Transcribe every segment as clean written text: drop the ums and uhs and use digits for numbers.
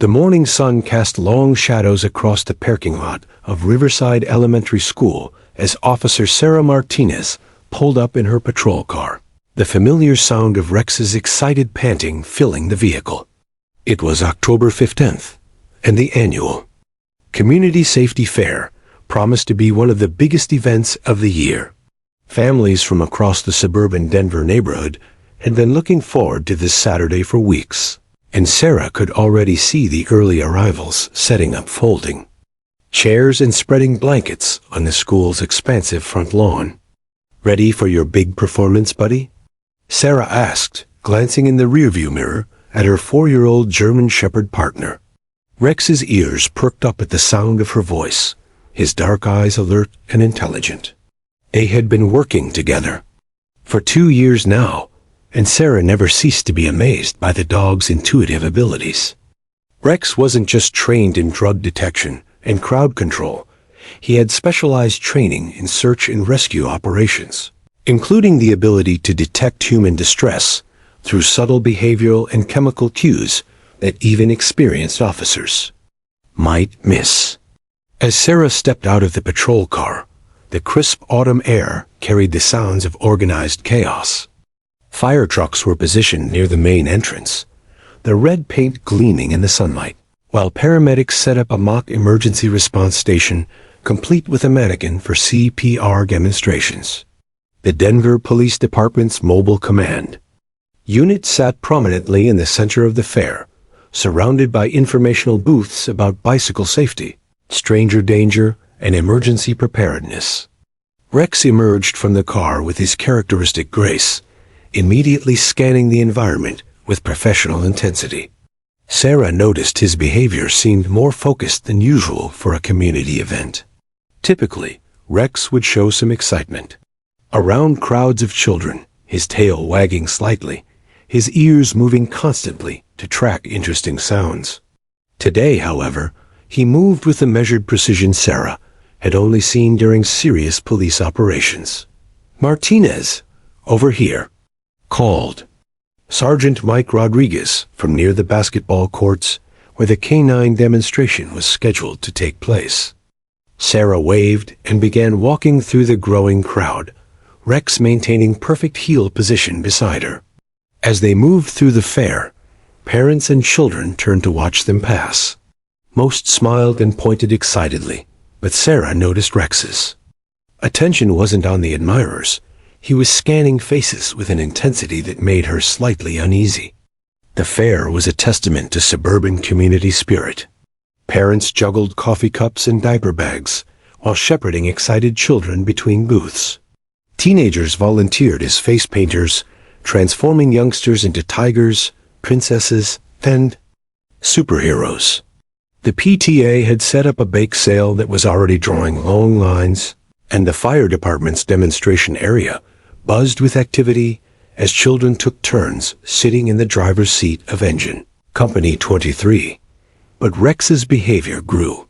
The morning sun cast long shadows across the parking lot of Riverside Elementary School as Officer Sarah Martinez pulled up in her patrol car, the familiar sound of Rex's excited panting filling the vehicle. It was October 15th, and the annual Community Safety Fair promised to be one of the biggest events of the year. Families from across the suburban Denver neighborhood had been looking forward to this Saturday for weeks, and Sarah could already see the early arrivals setting up folding chairs and spreading blankets on the school's expansive front lawn. "Ready for your big performance, buddy?" Sarah asked, glancing in the rearview mirror at her 4-year-old German Shepherd partner. Rex's ears perked up at the sound of her voice, his dark eyes alert and intelligent. They had been working together for 2 years now, and Sarah never ceased to be amazed by the dog's intuitive abilities. Rex wasn't just trained in drug detection and crowd control. He had specialized training in search and rescue operations, including the ability to detect human distress through subtle behavioral and chemical cues that even experienced officers might miss. As Sarah stepped out of the patrol car, the crisp autumn air carried the sounds of organized chaos. Fire trucks were positioned near the main entrance, the red paint gleaming in the sunlight, while paramedics set up a mock emergency response station complete with a mannequin for CPR demonstrations. The Denver Police Department's mobile command unit sat prominently in the center of the fair, surrounded by informational booths about bicycle safety, stranger danger, and emergency preparedness. Rex emerged from the car with his characteristic grace, immediately scanning the environment with professional intensity. Sarah noticed his behavior seemed more focused than usual for a community event. Typically, Rex would show some excitement around crowds of children, his tail wagging slightly, his ears moving constantly to track interesting sounds. Today, however, he moved with the measured precision Sarah had only seen during serious police operations. "Martinez, over here," called Sergeant Mike Rodriguez from near the basketball courts where the K-9 demonstration was scheduled to take place. Sarah waved and began walking through the growing crowd, Rex maintaining perfect heel position beside her. As they moved through the fair, parents and children turned to watch them pass. Most smiled and pointed excitedly, but Sarah noticed Rex's attention wasn't on the admirers. He was scanning faces with an intensity that made her slightly uneasy. The fair was a testament to suburban community spirit. Parents juggled coffee cups and diaper bags while shepherding excited children between booths. Teenagers volunteered as face painters, transforming youngsters into tigers, princesses, and superheroes. The PTA had set up a bake sale that was already drawing long lines, and the fire department's demonstration area buzzed with activity as children took turns sitting in the driver's seat of Engine Company 23. But Rex's behavior grew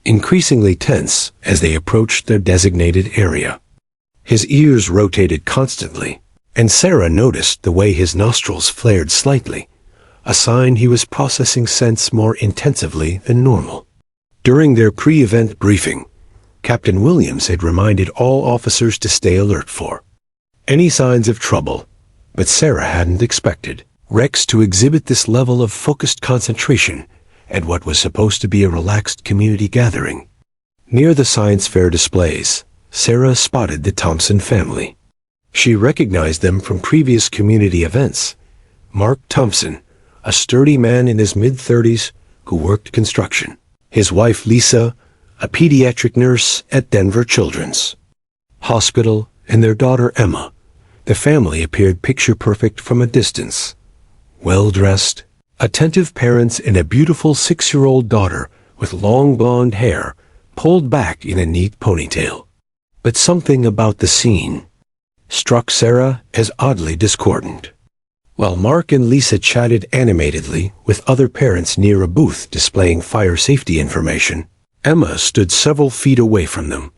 increasingly tense as they approached their designated area. His ears rotated constantly, and Sarah noticed the way his nostrils flared slightly, a sign he was processing scents more intensively than normal. During their pre-event briefing, Captain Williams had reminded all officers to stay alert for any signs of trouble, but Sarah hadn't expected Rex to exhibit this level of focused concentration at what was supposed to be a relaxed community gathering. Near the science fair displays, Sarah spotted the Thompson family. She recognized them from previous community events. Mark Thompson, a sturdy man in his mid-30s who worked construction. His wife Lisa, a pediatric nurse at Denver Children's Hospital, and their daughter Emma. The family appeared picture-perfect from a distance. Well-dressed, attentive parents and a beautiful 6-year-old daughter with long blonde hair pulled back in a neat ponytail. But something about the scene struck Sarah as oddly discordant. While Mark and Lisa chatted animatedly with other parents near a booth displaying fire safety information, Emma stood several feet away from them,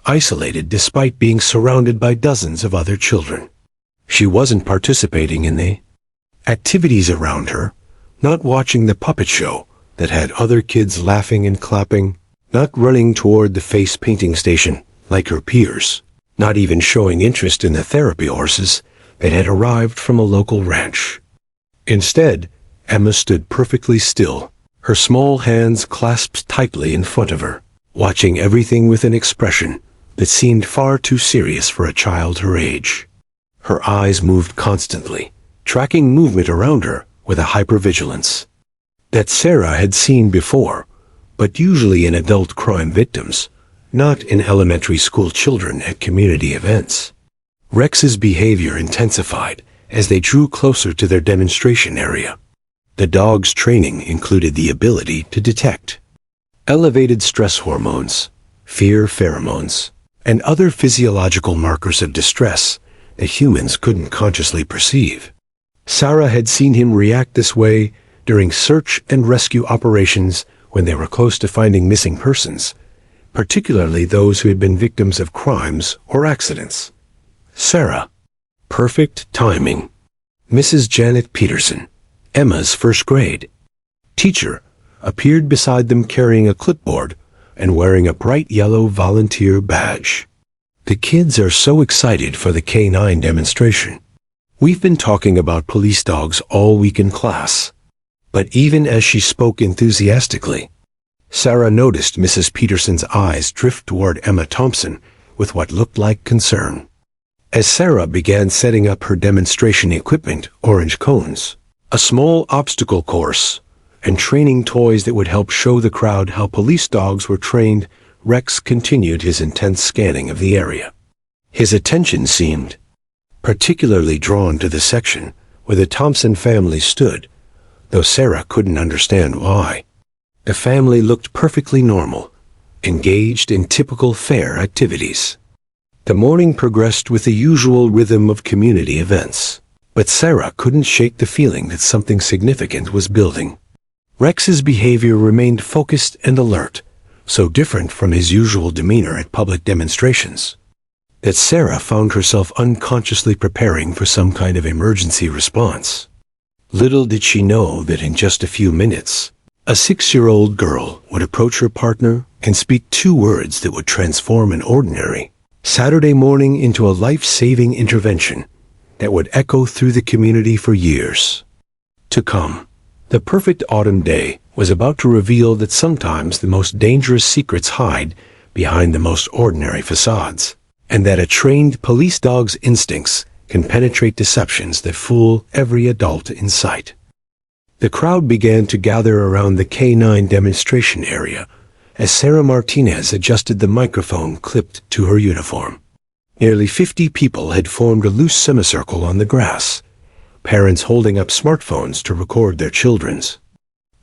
isolated despite being surrounded by dozens of other children. She wasn't participating in the activities around her, not watching the puppet show that had other kids laughing and clapping, not running toward the face painting station like her peers, not even showing interest in the therapy horses that had arrived from a local ranch. Instead, Emma stood perfectly still, her small hands clasped tightly in front of her, watching everything with an expression that seemed far too serious for a child her age. Her eyes moved constantly, tracking movement around her with a hypervigilance that Sarah had seen before, but usually in adult crime victims, not in elementary school children at community events. Rex's behavior intensified as they drew closer to their demonstration area. The dog's training included the ability to detect elevated stress hormones, fear pheromones, and other physiological markers of distress that humans couldn't consciously perceive. Sarah had seen him react this way during search and rescue operations when they were close to finding missing persons, particularly those who had been victims of crimes or accidents. Sarah. Perfect timing. Mrs. Janet Peterson, Emma's first grade teacher, appeared beside them carrying a clipboard and wearing a bright yellow volunteer badge. The kids are so excited for the K9 demonstration. We've been talking about police dogs all week in class. But even as she spoke enthusiastically, Sarah noticed Mrs. Peterson's eyes drift toward Emma Thompson with what looked like concern. As Sarah began setting up her demonstration equipment, orange cones, a small obstacle course, and training toys that would help show the crowd how police dogs were trained, Rex continued his intense scanning of the area. His attention seemed particularly drawn to the section where the Thompson family stood, though Sarah couldn't understand why. The family looked perfectly normal, engaged in typical fair activities. The morning progressed with the usual rhythm of community events, but Sarah couldn't shake the feeling that something significant was building. Rex's behavior remained focused and alert, so different from his usual demeanor at public demonstrations, that Sarah found herself unconsciously preparing for some kind of emergency response. Little did she know that in just a few minutes, a 6-year-old girl would approach her partner and speak 2 words that would transform an ordinary Saturday morning into a life-saving intervention that would echo through the community for years to come. The perfect autumn day was about to reveal that sometimes the most dangerous secrets hide behind the most ordinary facades, and that a trained police dog's instincts can penetrate deceptions that fool every adult in sight. The crowd began to gather around the K9 demonstration area as Sarah Martinez adjusted the microphone clipped to her uniform. Nearly 50 people had formed a loose semicircle on the grass, parents holding up smartphones to record their children's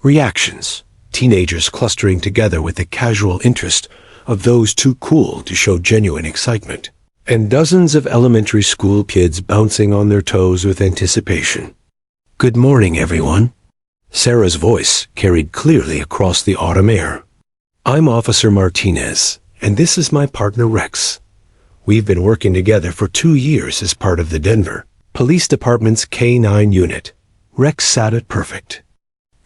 reactions, teenagers clustering together with the casual interest of those too cool to show genuine excitement, and dozens of elementary school kids bouncing on their toes with anticipation. "Good morning, everyone." Sarah's voice carried clearly across the autumn air. "I'm Officer Martinez, and this is my partner Rex. We've been working together for 2 years as part of the Denver Police Department's K9 unit." Rex sat at perfect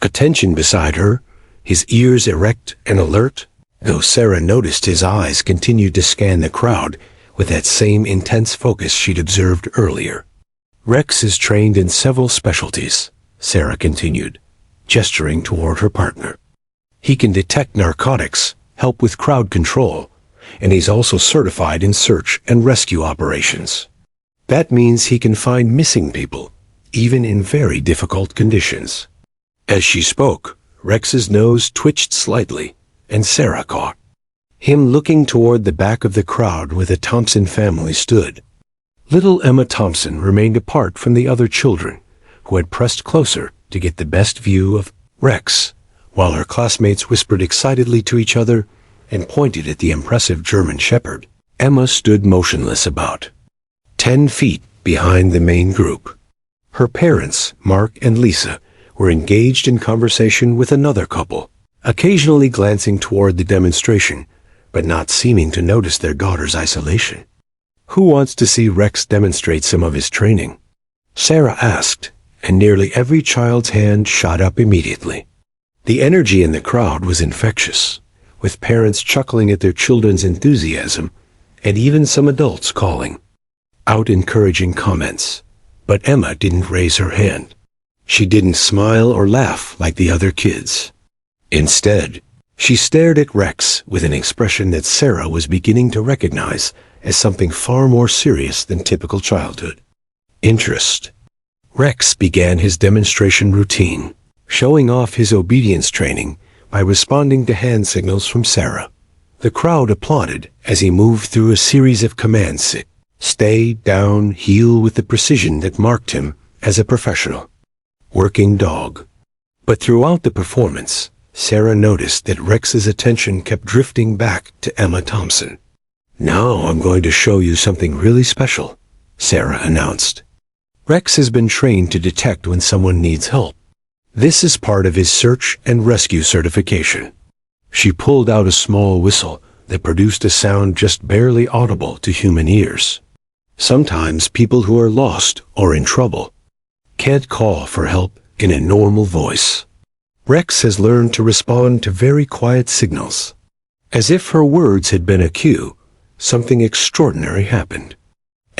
attention beside her, his ears erect and alert, though Sarah noticed his eyes continued to scan the crowd with that same intense focus she'd observed earlier. "Rex is trained in several specialties," Sarah continued, gesturing toward her partner. "He can detect narcotics, help with crowd control, and he's also certified in search and rescue operations. That means he can find missing people, even in very difficult conditions." As she spoke, Rex's nose twitched slightly, and Sarah caught him looking toward the back of the crowd where the Thompson family stood. Little Emma Thompson remained apart from the other children, who had pressed closer to get the best view of Rex, while her classmates whispered excitedly to each other and pointed at the impressive German Shepherd. Emma stood motionless about 10 feet behind the main group. Her parents, Mark and Lisa, were engaged in conversation with another couple, occasionally glancing toward the demonstration, but not seeming to notice their daughter's isolation. "Who wants to see Rex demonstrate some of his training?" Sarah asked, and nearly every child's hand shot up immediately. The energy in the crowd was infectious, with parents chuckling at their children's enthusiasm, and even some adults calling out encouraging comments. But Emma didn't raise her hand. She didn't smile or laugh like the other kids. Instead, she stared at Rex with an expression that Sarah was beginning to recognize as something far more serious than typical childhood. Interest. Rex began his demonstration routine, showing off his obedience training by responding to hand signals from Sarah. The crowd applauded as he moved through a series of commands: sit, stay, down, heel, with the precision that marked him as a professional working dog. But throughout the performance, Sarah noticed that Rex's attention kept drifting back to Emma Thompson. "Now I'm going to show you something really special," Sarah announced. Rex has been trained to detect when someone needs help. This is part of his search and rescue certification. She pulled out a small whistle that produced a sound just barely audible to human ears. Sometimes people who are lost or in trouble can't call for help in a normal voice. Rex has learned to respond to very quiet signals. As if her words had been a cue, something extraordinary happened.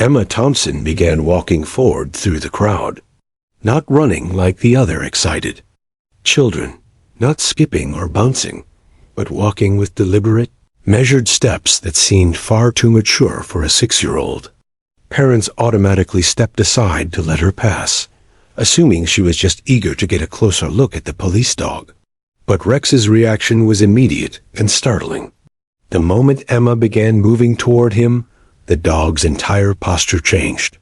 Emma Thompson began walking forward through the crowd, not running like the other excited children, not skipping or bouncing, but walking with deliberate, measured steps that seemed far too mature for a 6-year-old. Parents automatically stepped aside to let her pass, assuming she was just eager to get a closer look at the police dog. But Rex's reaction was immediate and startling. The moment Emma began moving toward him, the dog's entire posture changed.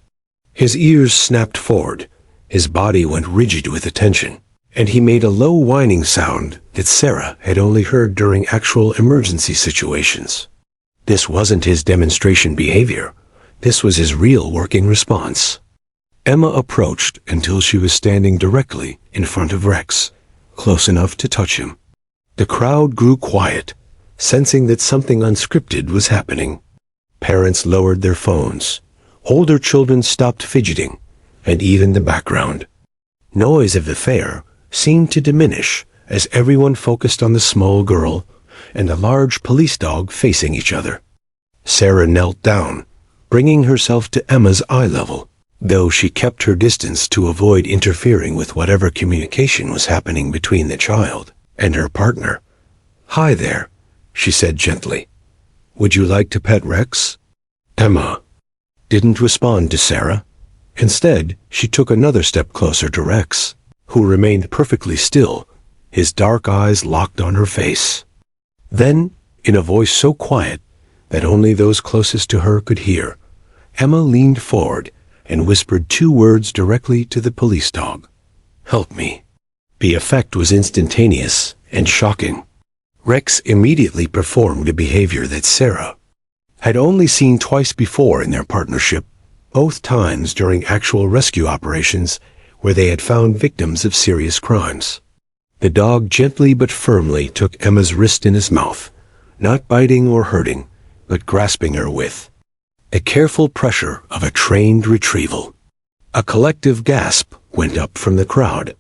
His ears snapped forward, his body went rigid with attention, and he made a low whining sound that Sarah had only heard during actual emergency situations. This wasn't his demonstration behavior. This was his real working response. Emma approached until she was standing directly in front of Rex, close enough to touch him. The crowd grew quiet, sensing that something unscripted was happening. Parents lowered their phones. Older children stopped fidgeting, and even the background noise of the fair seemed to diminish as everyone focused on the small girl and the large police dog facing each other. Sarah knelt down, bringing herself to Emma's eye level, though she kept her distance to avoid interfering with whatever communication was happening between the child and her partner. "Hi there," she said gently. "Would you like to pet Rex?" Emma didn't respond to Sarah. Instead, she took another step closer to Rex, who remained perfectly still, his dark eyes locked on her face. Then, in a voice so quiet that only those closest to her could hear, Emma leaned forward and whispered 2 words directly to the police dog. "Help me." The effect was instantaneous and shocking. Rex immediately performed a behavior that Sarah had only seen twice before in their partnership, both times during actual rescue operations where they had found victims of serious crimes. The dog gently but firmly took Emma's wrist in his mouth, not biting or hurting, but grasping her with a careful pressure of a trained retrieval. A collective gasp went up from the crowd.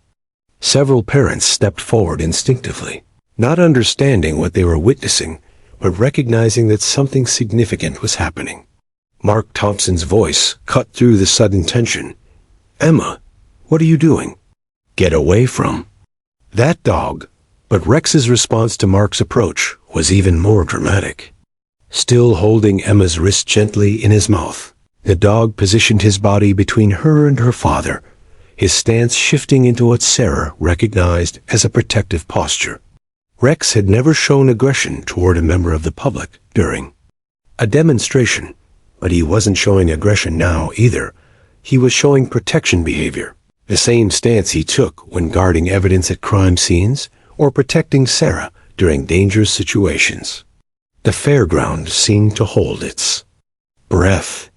Several parents stepped forward instinctively, not understanding what they were witnessing, but recognizing that something significant was happening. Mark Thompson's voice cut through the sudden tension. "Emma, what are you doing?" "Get away from that dog." But Rex's response to Mark's approach was even more dramatic. Still holding Emma's wrist gently in his mouth, the dog positioned his body between her and her father, his stance shifting into what Sarah recognized as a protective posture. Rex had never shown aggression toward a member of the public during a demonstration, but he wasn't showing aggression now either. He was showing protection behavior, the same stance he took when guarding evidence at crime scenes or protecting Sarah during dangerous situations. The fairground seemed to hold its breath.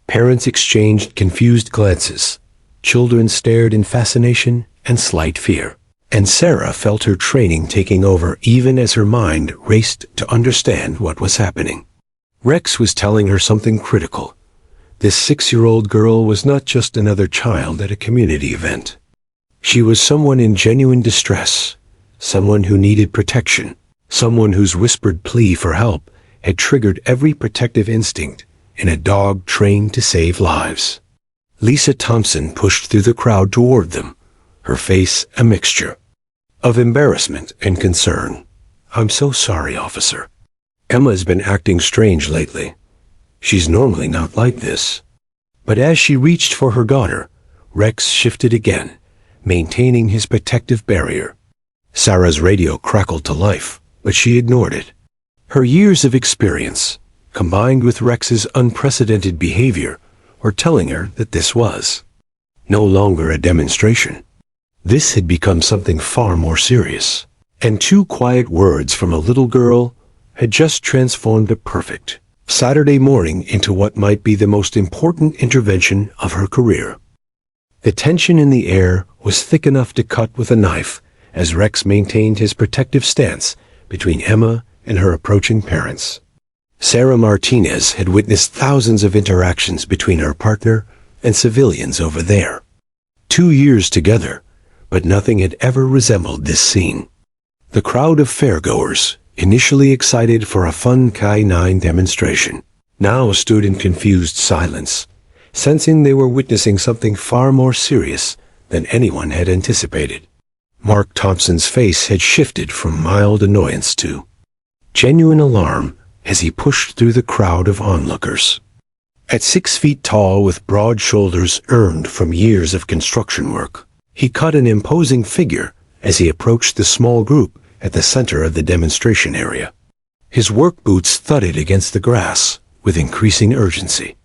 Parents exchanged confused glances. Children stared in fascination and slight fear. And Sarah felt her training taking over even as her mind raced to understand what was happening. Rex was telling her something critical. This 6-year-old girl was not just another child at a community event. She was someone in genuine distress, someone who needed protection, someone whose whispered plea for help had triggered every protective instinct in a dog trained to save lives. Lisa Thompson pushed through the crowd toward them, her face a mixture of embarrassment and concern. "I'm so sorry, officer. Emma's been acting strange lately. She's normally not like this." But as she reached for her daughter, Rex shifted again, maintaining his protective barrier. Sarah's radio crackled to life, but she ignored it. Her years of experience, combined with Rex's unprecedented behavior, were telling her that this was no longer a demonstration. This had become something far more serious, and 2 quiet words from a little girl had just transformed a perfect Saturday morning into what might be the most important intervention of her career. The tension in the air was thick enough to cut with a knife as Rex maintained his protective stance between Emma and her approaching parents. Sarah Martinez had witnessed thousands of interactions between her partner and civilians over there. 2 years together, but nothing had ever resembled this scene. The crowd of fairgoers, initially excited for a fun K-9 demonstration, now stood in confused silence, sensing they were witnessing something far more serious than anyone had anticipated. Mark Thompson's face had shifted from mild annoyance to genuine alarm as he pushed through the crowd of onlookers. At 6 feet tall, with broad shoulders earned from years of construction work, he cut an imposing figure as he approached the small group at the center of the demonstration area. His work boots thudded against the grass with increasing urgency,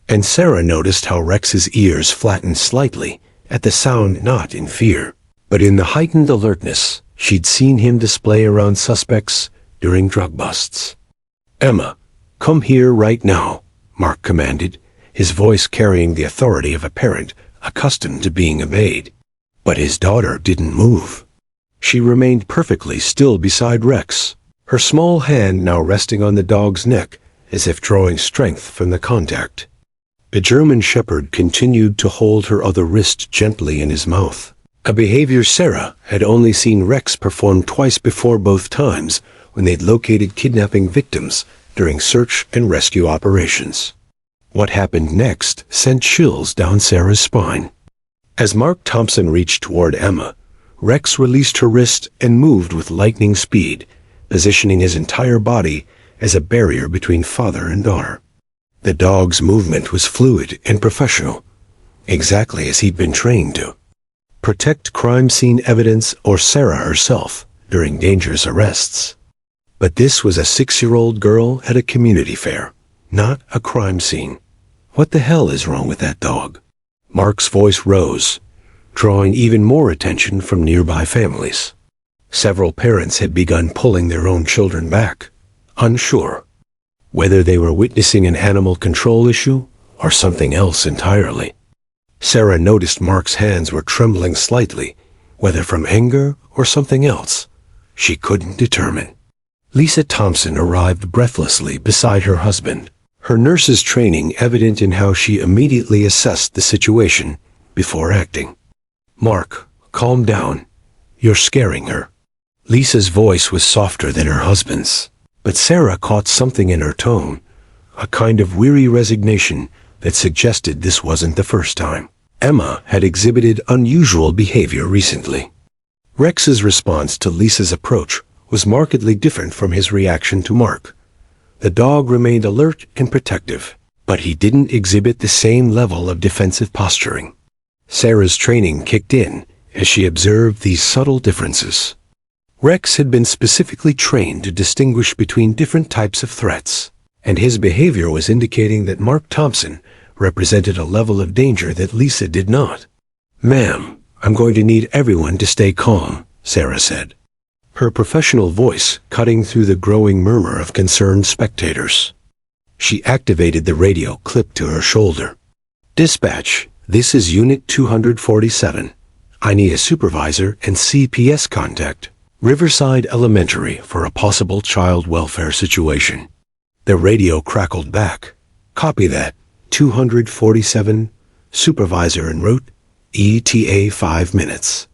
and Sarah noticed how Rex's ears flattened slightly at the sound, not in fear, but in the heightened alertness she'd seen him display around suspects during drug busts. "Emma, come here right now," Mark commanded, his voice carrying the authority of a parent accustomed to being obeyed. But his daughter didn't move. She remained perfectly still beside Rex, her small hand now resting on the dog's neck as if drawing strength from the contact. The German Shepherd continued to hold her other wrist gently in his mouth, a behavior Sarah had only seen Rex perform twice before, both times when they'd located kidnapping victims during search and rescue operations. What happened next sent chills down Sarah's spine. As Mark Thompson reached toward Emma, Rex released her wrist and moved with lightning speed, positioning his entire body as a barrier between father and daughter. The dog's movement was fluid and professional, exactly as he'd been trained to protect crime scene evidence or Sarah herself during dangerous arrests. But this was a 6-year-old girl at a community fair, not a crime scene. What the hell is wrong with that dog? Mark's voice rose, drawing even more attention from nearby families. Several parents had begun pulling their own children back, unsure whether they were witnessing an animal control issue or something else entirely. Sarah noticed Mark's hands were trembling slightly, whether from anger or something else. She couldn't determine. Lisa Thompson arrived breathlessly beside her husband, her nurse's training evident in how she immediately assessed the situation before acting. "Mark, calm down. You're scaring her." Lisa's voice was softer than her husband's, but Sarah caught something in her tone, a kind of weary resignation that suggested this wasn't the first time. Emma had exhibited unusual behavior recently. Rex's response to Lisa's approach was markedly different from his reaction to Mark. The dog remained alert and protective, but he didn't exhibit the same level of defensive posturing. Sarah's training kicked in as she observed these subtle differences. Rex had been specifically trained to distinguish between different types of threats, and his behavior was indicating that Mark Thompson represented a level of danger that Lisa did not. "Ma'am, I'm going to need everyone to stay calm," Sarah said, her professional voice cutting through the growing murmur of concerned spectators. She activated the radio clipped to her shoulder. "Dispatch, this is Unit 247. I need a supervisor and CPS contact. Riverside Elementary for a possible child welfare situation." The radio crackled back. "Copy that. 247, supervisor en route, ETA 5 minutes."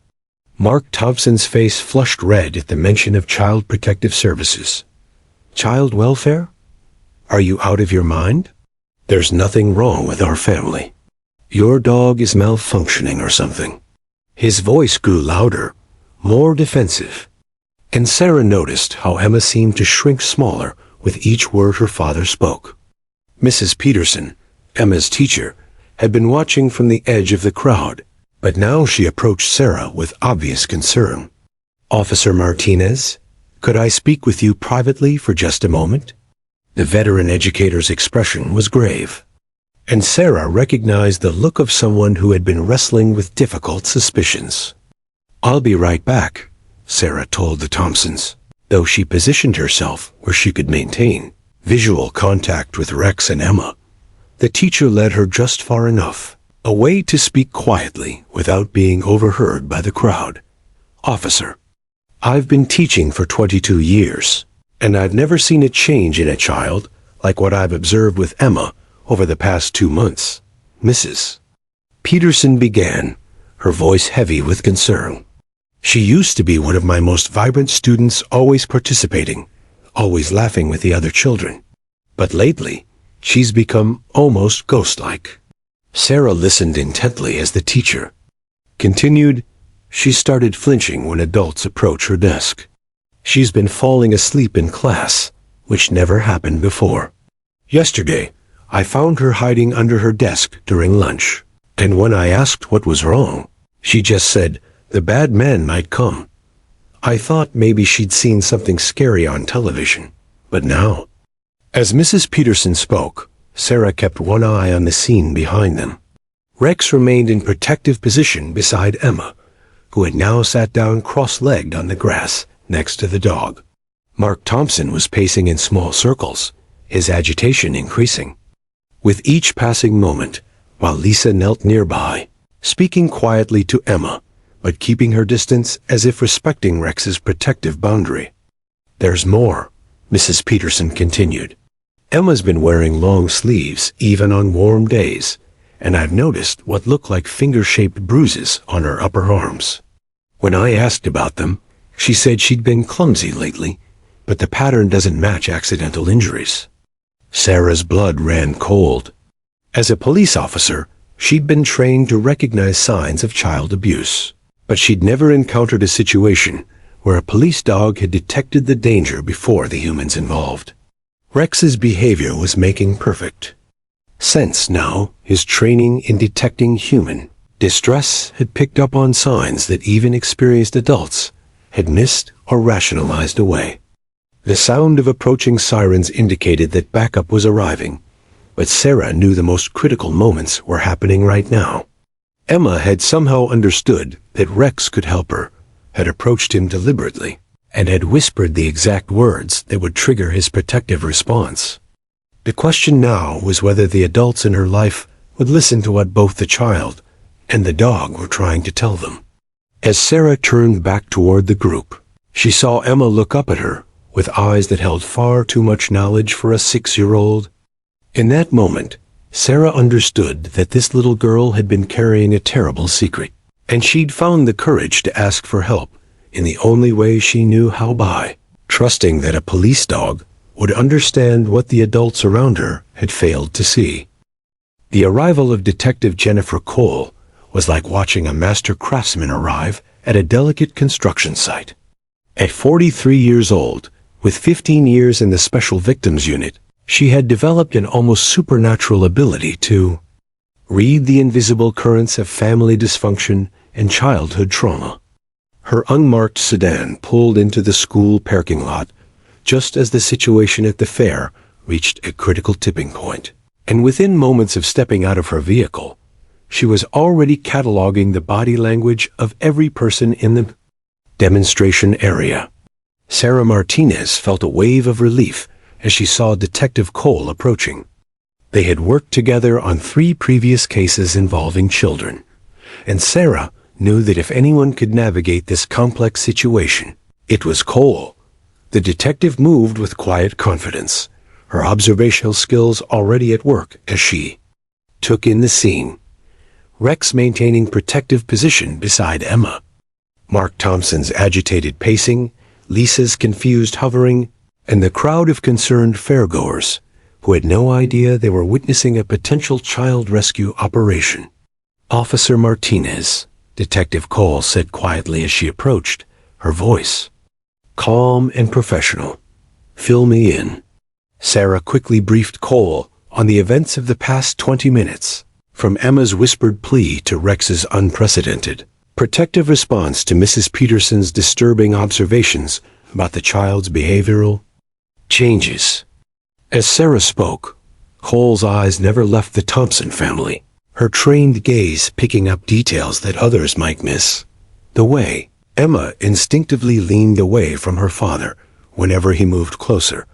Mark Thompson's face flushed red at the mention of Child Protective Services. Child welfare? Are you out of your mind? There's nothing wrong with our family. Your dog is malfunctioning or something. His voice grew louder, more defensive. And Sarah noticed how Emma seemed to shrink smaller with each word her father spoke. Mrs. Peterson, Emma's teacher, had been watching from the edge of the crowd, but now she approached Sarah with obvious concern. Officer Martinez, could I speak with you privately for just a moment? The veteran educator's expression was grave, and Sarah recognized the look of someone who had been wrestling with difficult suspicions. I'll be right back, Sarah told the Thompsons, though she positioned herself where she could maintain visual contact with Rex and Emma. The teacher led her just far enough, away to speak quietly without being overheard by the crowd. Officer, I've been teaching for 22 years, and I've never seen a change in a child like what I've observed with Emma over the past 2 months. Mrs. Peterson began, her voice heavy with concern. She used to be one of my most vibrant students, always participating, always laughing with the other children. But lately, she's become almost ghost-like. Sarah listened intently as the teacher continued. She started flinching when adults approach her desk. She's been falling asleep in class, which never happened before. Yesterday, I found her hiding under her desk during lunch, and when I asked what was wrong, she just said, "The bad man might come." I thought maybe she'd seen something scary on television, but now. As Mrs. Peterson spoke, Sarah kept one eye on the scene behind them. Rex remained in protective position beside Emma, who had now sat down cross-legged on the grass next to the dog. Mark Thompson was pacing in small circles, his agitation increasing. With each passing moment, while Lisa knelt nearby, speaking quietly to Emma, but keeping her distance as if respecting Rex's protective boundary. There's more, Mrs. Peterson continued. Emma's been wearing long sleeves even on warm days, and I've noticed what look like finger-shaped bruises on her upper arms. When I asked about them, she said she'd been clumsy lately, but the pattern doesn't match accidental injuries. Sarah's blood ran cold. As a police officer, she'd been trained to recognize signs of child abuse, but she'd never encountered a situation where a police dog had detected the danger before the humans involved. Rex's behavior was making perfect sense now. His training in detecting human distress had picked up on signs that even experienced adults had missed or rationalized away. The sound of approaching sirens indicated that backup was arriving, but Sarah knew the most critical moments were happening right now. Emma had somehow understood that Rex could help her, had approached him deliberately, and had whispered the exact words that would trigger his protective response. The question now was whether the adults in her life would listen to what both the child and the dog were trying to tell them. As Sarah turned back toward the group, she saw Emma look up at her with eyes that held far too much knowledge for a 6-year-old. In that moment, Sarah understood that this little girl had been carrying a terrible secret, and she'd found the courage to ask for help in the only way she knew how, by trusting that a police dog would understand what the adults around her had failed to see. The arrival of Detective Jennifer Cole was like watching a master craftsman arrive at a delicate construction site. At 43 years old, with 15 years in the Special Victims Unit, she had developed an almost supernatural ability to read the invisible currents of family dysfunction and childhood trauma. Her unmarked sedan pulled into the school parking lot just as the situation at the fair reached a critical tipping point, and within moments of stepping out of her vehicle, she was already cataloging the body language of every person in the demonstration area. Sarah Martinez felt a wave of relief as she saw Detective Cole approaching. They had worked together on 3 previous cases involving children, and Sarah knew that if anyone could navigate this complex situation, it was Cole. The detective moved with quiet confidence, her observational skills already at work as she took in the scene. Rex maintaining protective position beside Emma. Mark Thompson's agitated pacing, Lisa's confused hovering, and the crowd of concerned fairgoers who had no idea they were witnessing a potential child rescue operation. "Officer Martinez," Detective Cole said quietly as she approached, her voice calm and professional. "Fill me in." Sarah quickly briefed Cole on the events of the past 20 minutes, from Emma's whispered plea to Rex's unprecedented, protective response to Mrs. Peterson's disturbing observations about the child's behavioral changes. As Sarah spoke, Cole's eyes never left the Thompson family, her trained gaze picking up details that others might miss. The way Emma instinctively leaned away from her father whenever he moved closer,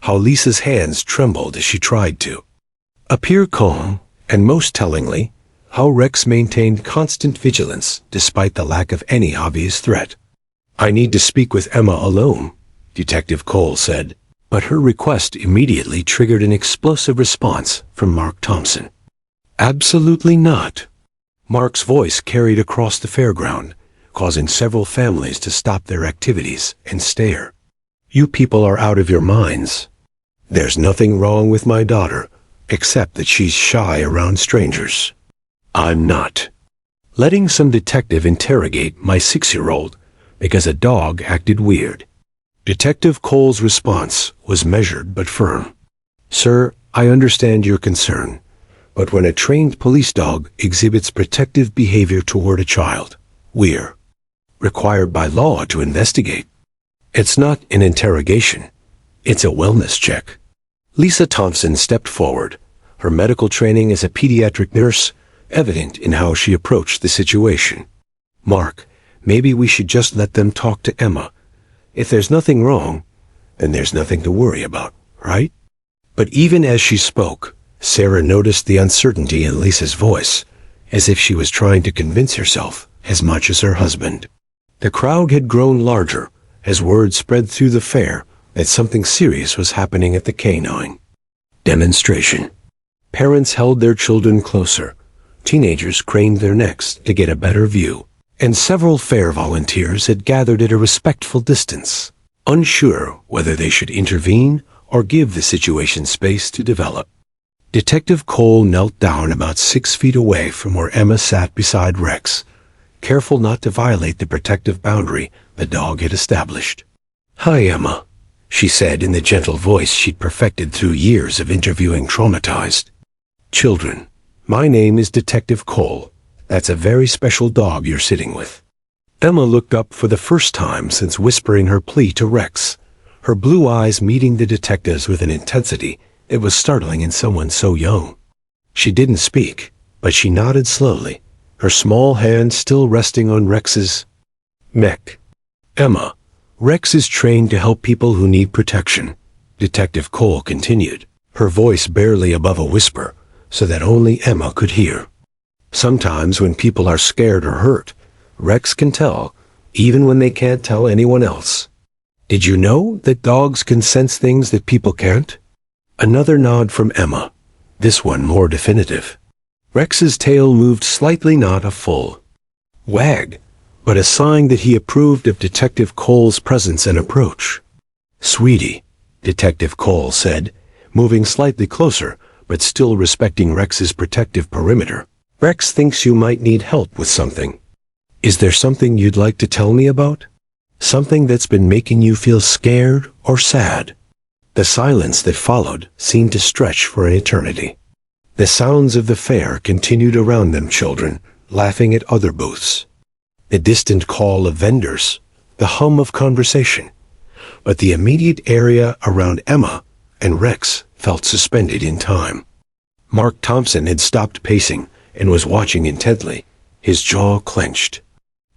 how Lisa's hands trembled as she tried to appear calm, and most tellingly, how Rex maintained constant vigilance despite the lack of any obvious threat. "I need to speak with Emma alone," Detective Cole said, but her request immediately triggered an explosive response from Mark Thompson. "Absolutely not." Mark's voice carried across the fairground, causing several families to stop their activities and stare. "You people are out of your minds. There's nothing wrong with my daughter, except that she's shy around strangers. I'm not letting some detective interrogate my 6-year-old because a dog acted weird." Detective Cole's response was measured but firm. "Sir, I understand your concern, but when a trained police dog exhibits protective behavior toward a child, we're required by law to investigate. It's not an interrogation. It's a wellness check." Lisa Thompson stepped forward, her medical training as a pediatric nurse evident in how she approached the situation. "Mark, maybe we should just let them talk to Emma. If there's nothing wrong, then there's nothing to worry about, right?" But even as she spoke, Sarah noticed the uncertainty in Lisa's voice, as if she was trying to convince herself as much as her husband. The crowd had grown larger as word spread through the fair that something serious was happening at the canine demonstration. Parents held their children closer, teenagers craned their necks to get a better view, and several fair volunteers had gathered at a respectful distance, unsure whether they should intervene or give the situation space to develop. Detective Cole knelt down about 6 feet away from where Emma sat beside Rex, careful not to violate the protective boundary the dog had established. "Hi, Emma," she said in the gentle voice she'd perfected through years of interviewing traumatized children. "My name is Detective Cole. That's a very special dog you're sitting with." Emma looked up for the first time since whispering her plea to Rex, her blue eyes meeting the detective's with an intensity that was startling in someone so young. She didn't speak, but she nodded slowly, her small hand still resting on Rex's neck. "Emma, Rex is trained to help people who need protection," Detective Cole continued, her voice barely above a whisper, so that only Emma could hear. "Sometimes when people are scared or hurt, Rex can tell, even when they can't tell anyone else. Did you know that dogs can sense things that people can't?" Another nod from Emma, this one more definitive. Rex's tail moved slightly, not a full wag, but a sign that he approved of Detective Cole's presence and approach. "Sweetie," Detective Cole said, moving slightly closer, but still respecting Rex's protective perimeter. "Rex thinks you might need help with something. Is there something you'd like to tell me about? Something that's been making you feel scared or sad?" The silence that followed seemed to stretch for an eternity. The sounds of the fair continued around them children, laughing at other booths. The distant call of vendors, the hum of conversation. But the immediate area around Emma and Rex felt suspended in time. Mark Thompson had stopped pacing and was watching intently, his jaw clenched.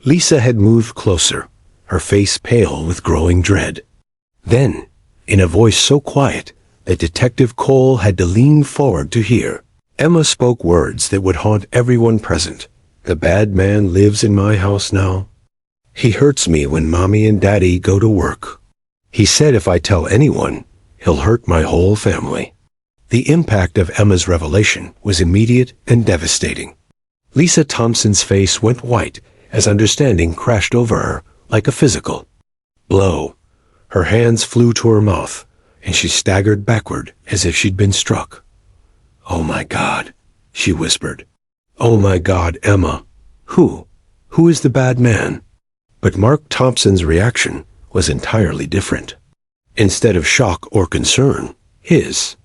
Lisa had moved closer, her face pale with growing dread. Then, in a voice so quiet that Detective Cole had to lean forward to hear, Emma spoke words that would haunt everyone present. "The bad man lives in my house now. He hurts me when Mommy and Daddy go to work. He said if I tell anyone, he'll hurt my whole family." The impact of Emma's revelation was immediate and devastating. Lisa Thompson's face went white as understanding crashed over her like a physical blow. Her hands flew to her mouth, and she staggered backward as if she'd been struck. "Oh my God," she whispered. "Oh my God, Emma. Who is the bad man?" But Mark Thompson's reaction was entirely different. Instead of shock or concern, his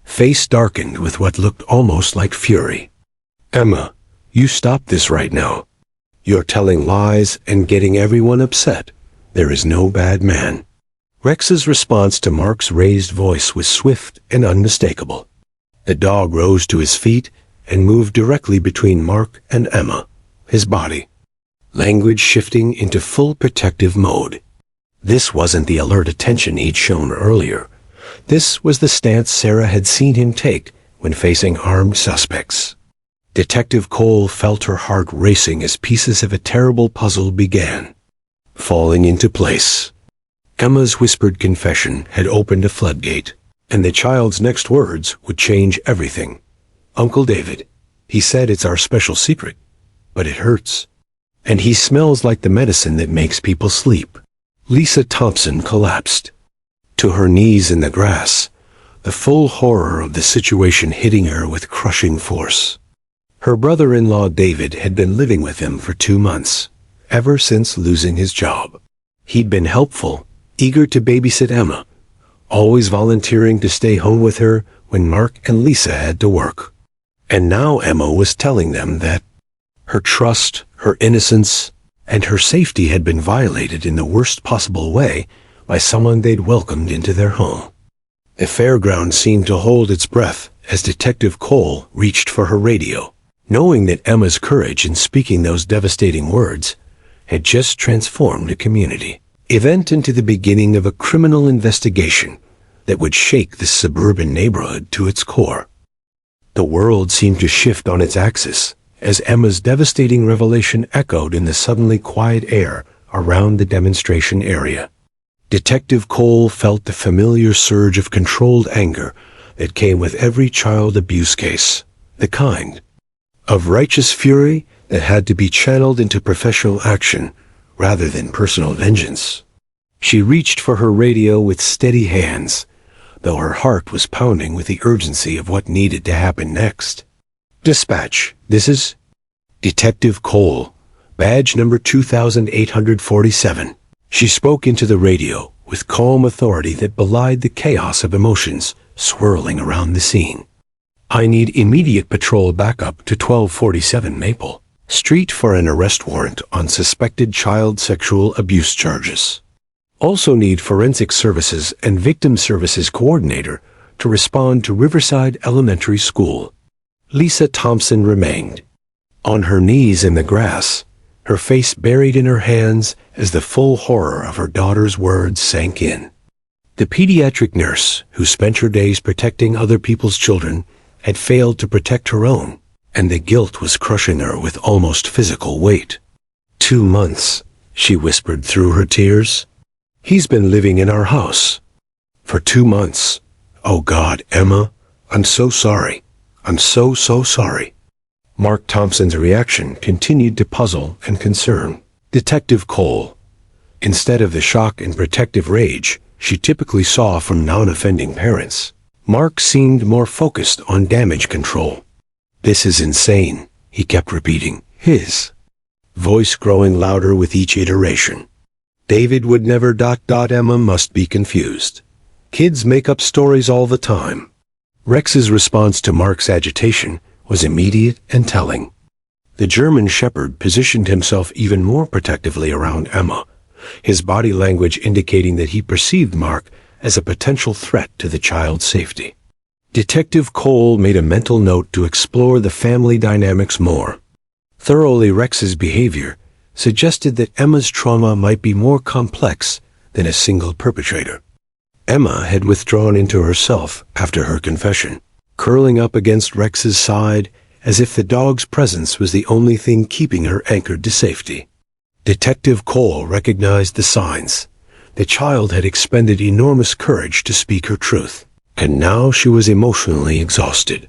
face darkened with what looked almost like fury. "Emma, you stop this right now. You're telling lies and getting everyone upset. There is no bad man." Rex's response to Mark's raised voice was swift and unmistakable. The dog rose to his feet and moved directly between Mark and Emma, his body, language shifting into full protective mode. This wasn't the alert attention he'd shown earlier. This was the stance Sarah had seen him take when facing armed suspects. Detective Cole felt her heart racing as pieces of a terrible puzzle began falling into place. Emma's whispered confession had opened a floodgate, and the child's next words would change everything. "Uncle David, he said it's our special secret, but it hurts. And he smells like the medicine that makes people sleep." Lisa Thompson collapsed to her knees in the grass, the full horror of the situation hitting her with crushing force. Her brother-in-law David had been living with him for 2 months, ever since losing his job. He'd been helpful, eager to babysit Emma, always volunteering to stay home with her when Mark and Lisa had to work. And now Emma was telling them that her trust, her innocence, and her safety had been violated in the worst possible way by someone they'd welcomed into their home. The fairground seemed to hold its breath as Detective Cole reached for her radio, knowing that Emma's courage in speaking those devastating words had just transformed the community event into the beginning of a criminal investigation that would shake this suburban neighborhood to its core. The world seemed to shift on its axis as Emma's devastating revelation echoed in the suddenly quiet air around the demonstration area. Detective Cole felt the familiar surge of controlled anger that came with every child abuse case, the kind of righteous fury that had to be channeled into professional action rather than personal vengeance. She reached for her radio with steady hands, though her heart was pounding with the urgency of what needed to happen next. "Dispatch, this is Detective Cole, badge number 2847. She spoke into the radio with calm authority that belied the chaos of emotions swirling around the scene. "I need immediate patrol backup to 1247 Maple Street for an arrest warrant on suspected child sexual abuse charges. Also need forensic services and victim services coordinator to respond to Riverside Elementary School." Lisa Thompson remained on her knees in the grass, her face buried in her hands as the full horror of her daughter's words sank in. The pediatric nurse, who spent her days protecting other people's children, had failed to protect her own, and the guilt was crushing her with almost physical weight. 2 months, she whispered through her tears. "He's been living in our house for 2 months. Oh God, Emma, I'm so sorry. I'm so sorry." Mark Thompson's reaction continued to puzzle and concern Detective Cole. Instead of the shock and protective rage she typically saw from non-offending parents, Mark seemed more focused on damage control. "This is insane," he kept repeating, his voice growing louder with each iteration. "David would never... Emma must be confused. Kids make up stories all the time." Rex's response to Mark's agitation was immediate and telling. The German Shepherd positioned himself even more protectively around Emma, his body language indicating that he perceived Mark as a potential threat to the child's safety. Detective Cole made a mental note to explore the family dynamics more. Thoroughly, Rex's behavior suggested that Emma's trauma might be more complex than a single perpetrator. Emma had withdrawn into herself after her confession, curling up against Rex's side as if the dog's presence was the only thing keeping her anchored to safety. Detective Cole recognized the signs. The child had expended enormous courage to speak her truth, and now she was emotionally exhausted.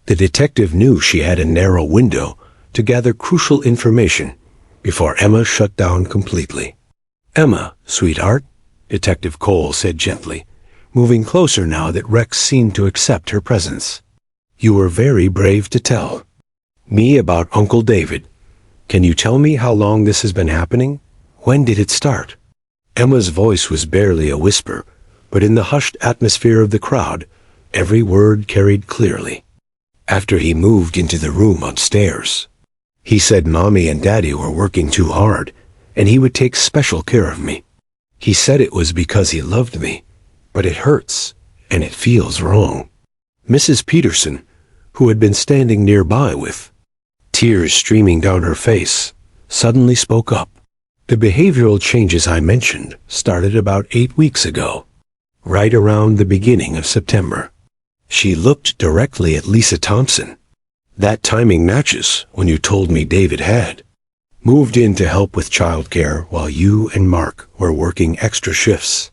The detective knew she had a narrow window to gather crucial information before Emma shut down completely. "Emma, sweetheart," Detective Cole said gently, moving closer now that Rex seemed to accept her presence. "You were very brave to tell me about Uncle David. Can you tell me how long this has been happening? When did it start?" Emma's voice was barely a whisper, but in the hushed atmosphere of the crowd, every word carried clearly. "After he moved into the room upstairs. He said Mommy and Daddy were working too hard, and he would take special care of me. He said it was because he loved me, but it hurts, and it feels wrong." Mrs. Peterson, who had been standing nearby with tears streaming down her face, suddenly spoke up. "The behavioral changes I mentioned started about 8 weeks ago, right around the beginning of September." She looked directly at Lisa Thompson. "That timing matches when you told me David had moved in to help with childcare while you and Mark were working extra shifts."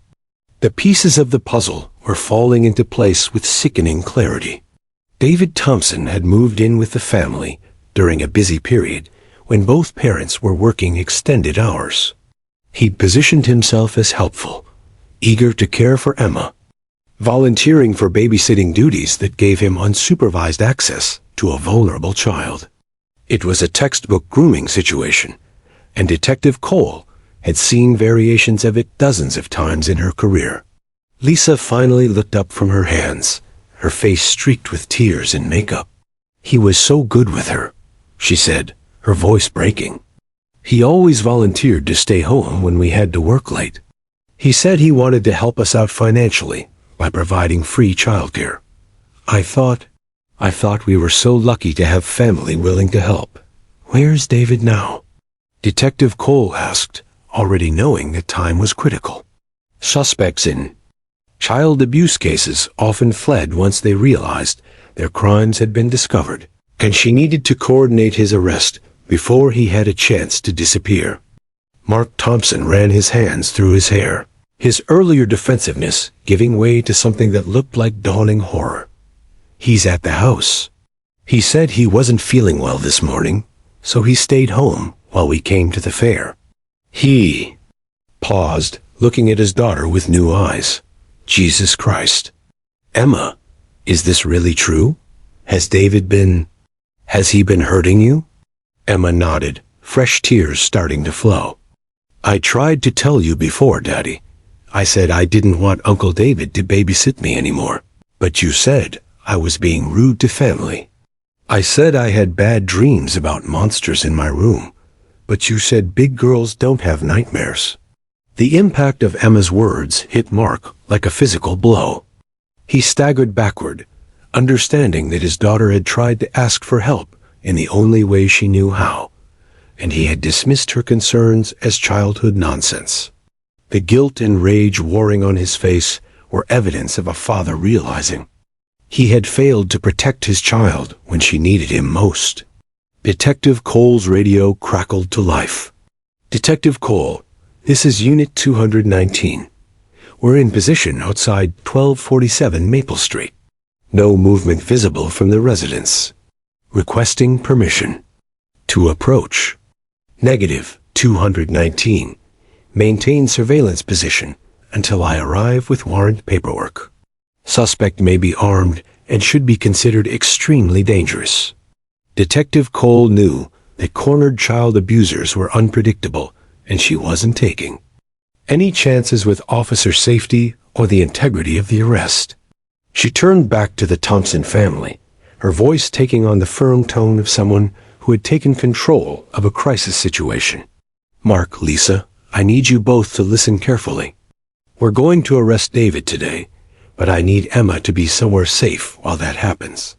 The pieces of the puzzle were falling into place with sickening clarity. David Thompson had moved in with the family during a busy period when both parents were working extended hours. He'd positioned himself as helpful, eager to care for Emma, volunteering for babysitting duties that gave him unsupervised access to a vulnerable child. It was a textbook grooming situation, and Detective Cole had seen variations of it dozens of times in her career. Lisa finally looked up from her hands, her face streaked with tears and makeup. "He was so good with her," she said, her voice breaking. "He always volunteered to stay home when we had to work late. He said he wanted to help us out financially by providing free childcare. I thought we were so lucky to have family willing to help." "Where's David now?" Detective Cole asked, already knowing that time was critical. Suspects in child abuse cases often fled once they realized their crimes had been discovered, and she needed to coordinate his arrest before he had a chance to disappear. Mark Thompson ran his hands through his hair, his earlier defensiveness giving way to something that looked like dawning horror. "He's at the house. He said he wasn't feeling well this morning, so he stayed home while we came to the fair." He paused, looking at his daughter with new eyes. "Jesus Christ. Emma, is this really true? Has he been hurting you?" Emma nodded, fresh tears starting to flow. "I tried to tell you before, Daddy. I said I didn't want Uncle David to babysit me anymore, but you said I was being rude to family. I said I had bad dreams about monsters in my room, but you said big girls don't have nightmares." The impact of Emma's words hit Mark like a physical blow. He staggered backward, understanding that his daughter had tried to ask for help in the only way she knew how, and he had dismissed her concerns as childhood nonsense. The guilt and rage warring on his face were evidence of a father realizing he had failed to protect his child when she needed him most. Detective Cole's radio crackled to life. "Detective Cole, this is Unit 219. We're in position outside 1247 Maple Street. No movement visible from the residence. Requesting permission to approach. Negative 219. Maintain surveillance position until I arrive with warrant paperwork. Suspect may be armed and should be considered extremely dangerous." Detective Cole knew that cornered child abusers were unpredictable, and she wasn't taking any chances with officer safety or the integrity of the arrest. She turned back to the Thompson family, her voice taking on the firm tone of someone who had taken control of a crisis situation. "Mark, Lisa, I need you both to listen carefully. We're going to arrest David today, but I need Emma to be somewhere safe while that happens.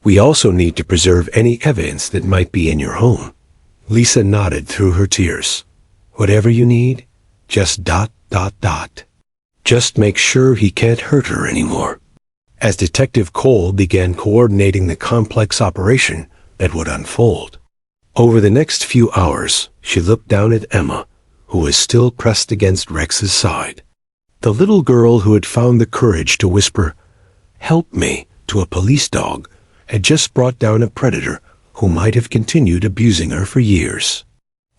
We also need to preserve any evidence that might be in your home." Lisa nodded through her tears. "Whatever you need, just ... Just make sure he can't hurt her anymore." As Detective Cole began coordinating the complex operation that would unfold. Over the next few hours, she looked down at Emma, who was still pressed against Rex's side. The little girl who had found the courage to whisper, "Help me," to a police dog, had just brought down a predator who might have continued abusing her for years.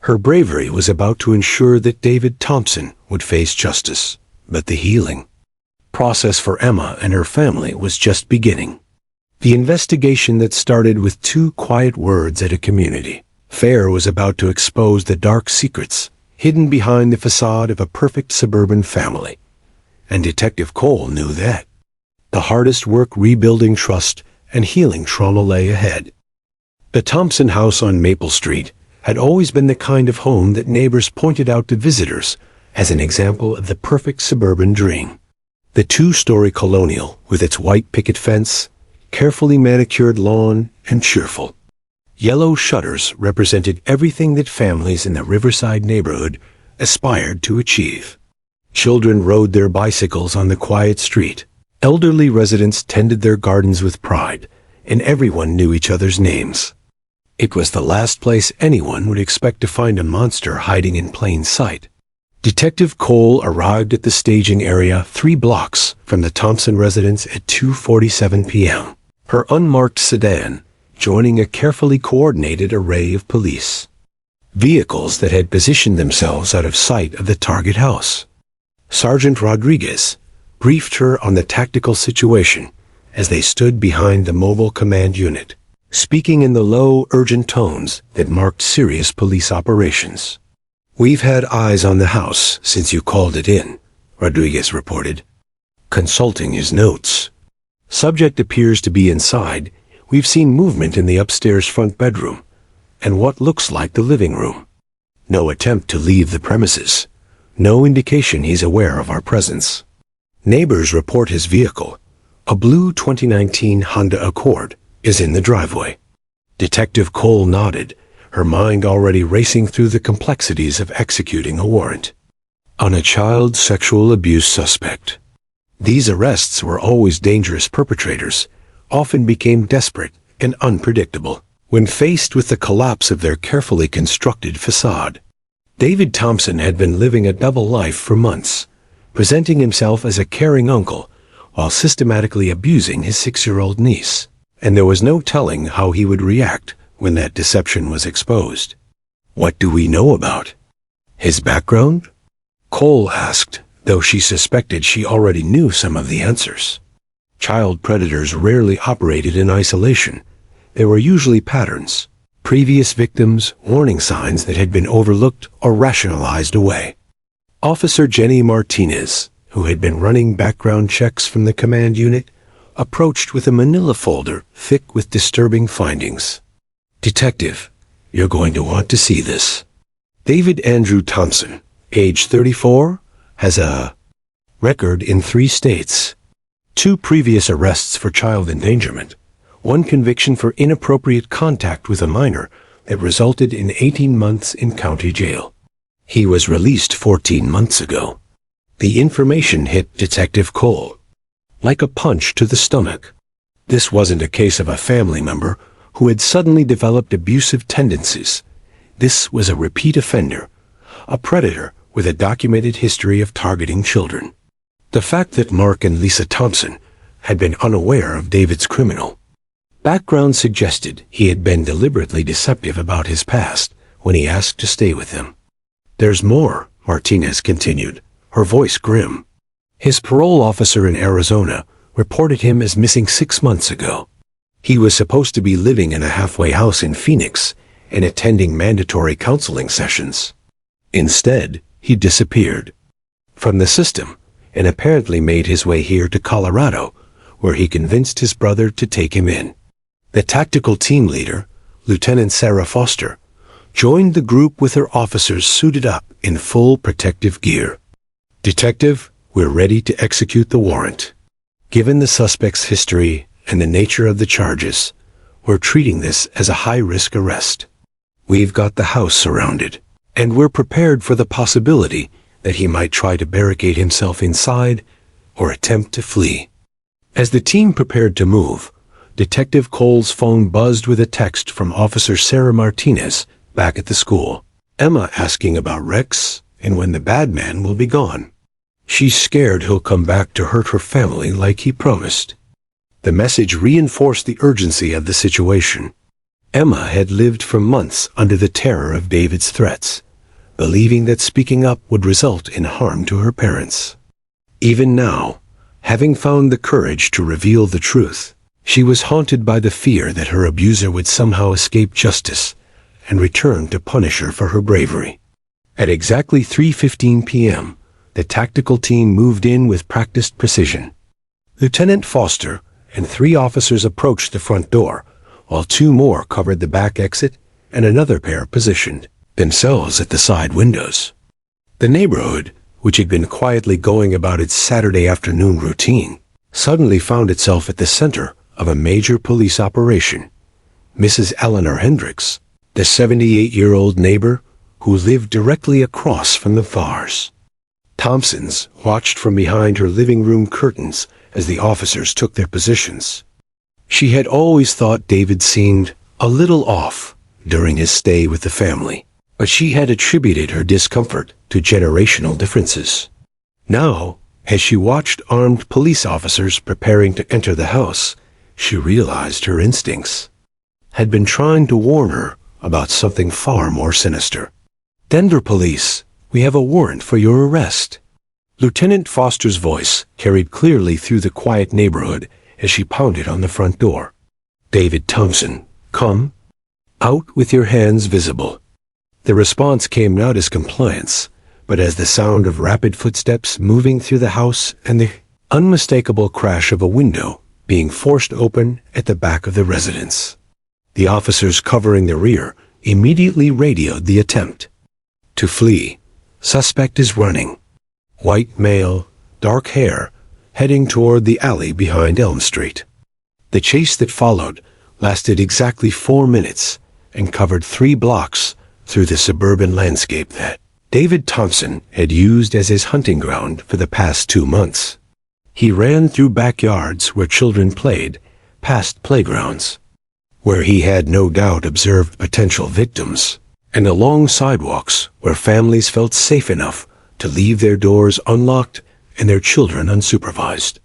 Her bravery was about to ensure that David Thompson would face justice, but the healing process for Emma and her family was just beginning. The investigation that started with 2 quiet words at a community fair was about to expose the dark secrets hidden behind the facade of a perfect suburban family. And Detective Cole knew that. The hardest work rebuilding trust and healing trauma lay ahead. The Thompson house on Maple Street had always been the kind of home that neighbors pointed out to visitors as an example of the perfect suburban dream. The 2-story colonial, with its white picket fence, carefully manicured lawn, and cheerful yellow shutters, represented everything that families in the Riverside neighborhood aspired to achieve. Children rode their bicycles on the quiet street. Elderly residents tended their gardens with pride, and everyone knew each other's names. It was the last place anyone would expect to find a monster hiding in plain sight. Detective Cole arrived at the staging area 3 blocks from the Thompson residence at 2:47 p.m., her unmarked sedan joining a carefully coordinated array of police vehicles that had positioned themselves out of sight of the target house. Sergeant Rodriguez briefed her on the tactical situation as they stood behind the mobile command unit, speaking in the low, urgent tones that marked serious police operations. "We've had eyes on the house since you called it in," Rodriguez reported, consulting his notes. "Subject appears to be inside. We've seen movement in the upstairs front bedroom and what looks like the living room. No attempt to leave the premises. No indication he's aware of our presence. Neighbors report his vehicle, a blue 2019 Honda Accord, is in the driveway." Detective Cole nodded, her mind already racing through the complexities of executing a warrant on a child sexual abuse suspect. These arrests were always dangerous perpetrators, often became desperate and unpredictable when faced with the collapse of their carefully constructed facade. David Thompson had been living a double life for months, presenting himself as a caring uncle while systematically abusing his 6-year-old niece, and there was no telling how he would react when that deception was exposed. "What do we know about his background?" Cole asked, though she suspected she already knew some of the answers. Child predators rarely operated in isolation. There were usually patterns, previous victims, warning signs that had been overlooked or rationalized away. Officer Jenny Martinez, who had been running background checks from the command unit, approached with a manila folder thick with disturbing findings. "Detective, you're going to want to see this. David Andrew Thompson, age 34, has a record in 3 states. 2 previous arrests for child endangerment, 1 conviction for inappropriate contact with a minor that resulted in 18 months in county jail. He was released 14 months ago." The information hit Detective Cole like a punch to the stomach. This wasn't a case of a family member who had suddenly developed abusive tendencies. This was a repeat offender, a predator with a documented history of targeting children. The fact that Mark and Lisa Thompson had been unaware of David's criminal background suggested he had been deliberately deceptive about his past when he asked to stay with them. "There's more," Martinez continued, her voice grim. "His parole officer in Arizona reported him as missing 6 months ago. He was supposed to be living in a halfway house in Phoenix and attending mandatory counseling sessions. Instead, he disappeared from the system and apparently made his way here to Colorado, where he convinced his brother to take him in. The tactical team leader, Lieutenant Sarah Foster, joined the group with her officers suited up in full protective gear. Detective, we're ready to execute the warrant. Given the suspect's history and the nature of the charges, we're treating this as a high-risk arrest. We've got the house surrounded, and we're prepared for the possibility that he might try to barricade himself inside or attempt to flee. As the team prepared to move, Detective Cole's phone buzzed with a text from Officer Sarah Martinez back at the school. Emma asking about Rex and when the bad man will be gone. She's scared he'll come back to hurt her family like he promised. The message reinforced the urgency of the situation. Emma had lived for months under the terror of David's threats, believing that speaking up would result in harm to her parents. Even now, having found the courage to reveal the truth, she was haunted by the fear that her abuser would somehow escape justice and return to punish her for her bravery. At exactly 3:15 p.m., the tactical team moved in with practiced precision. Lieutenant Foster and 3 officers approached the front door, while 2 more covered the back exit and another pair positioned themselves at the side windows. The neighborhood, which had been quietly going about its Saturday afternoon routine, suddenly found itself at the center of a major police operation. Mrs. Eleanor Hendricks, the 78-year-old neighbor who lived directly across from the Farrs Thompsons, watched from behind her living room curtains as the officers took their positions. She had always thought David seemed a little off during his stay with the family, but she had attributed her discomfort to generational differences. Now, as she watched armed police officers preparing to enter the house, she realized her instincts had been trying to warn her about something far more sinister. "Denver Police, we have a warrant for your arrest." Lieutenant Foster's voice carried clearly through the quiet neighborhood as she pounded on the front door. "David Thompson, come. Out with your hands visible." The response came not as compliance, but as the sound of rapid footsteps moving through the house and the unmistakable crash of a window being forced open at the back of the residence. The officers covering the rear immediately radioed the attempt to flee. "Suspect is running. White male, dark hair, heading toward the alley behind Elm Street." The chase that followed lasted exactly 4 minutes and covered 3 blocks through the suburban landscape that David Thompson had used as his hunting ground for the past 2 months. He ran through backyards where children played, past playgrounds where he had no doubt observed potential victims, and along sidewalks where families felt safe enough to leave their doors unlocked and their children unsupervised.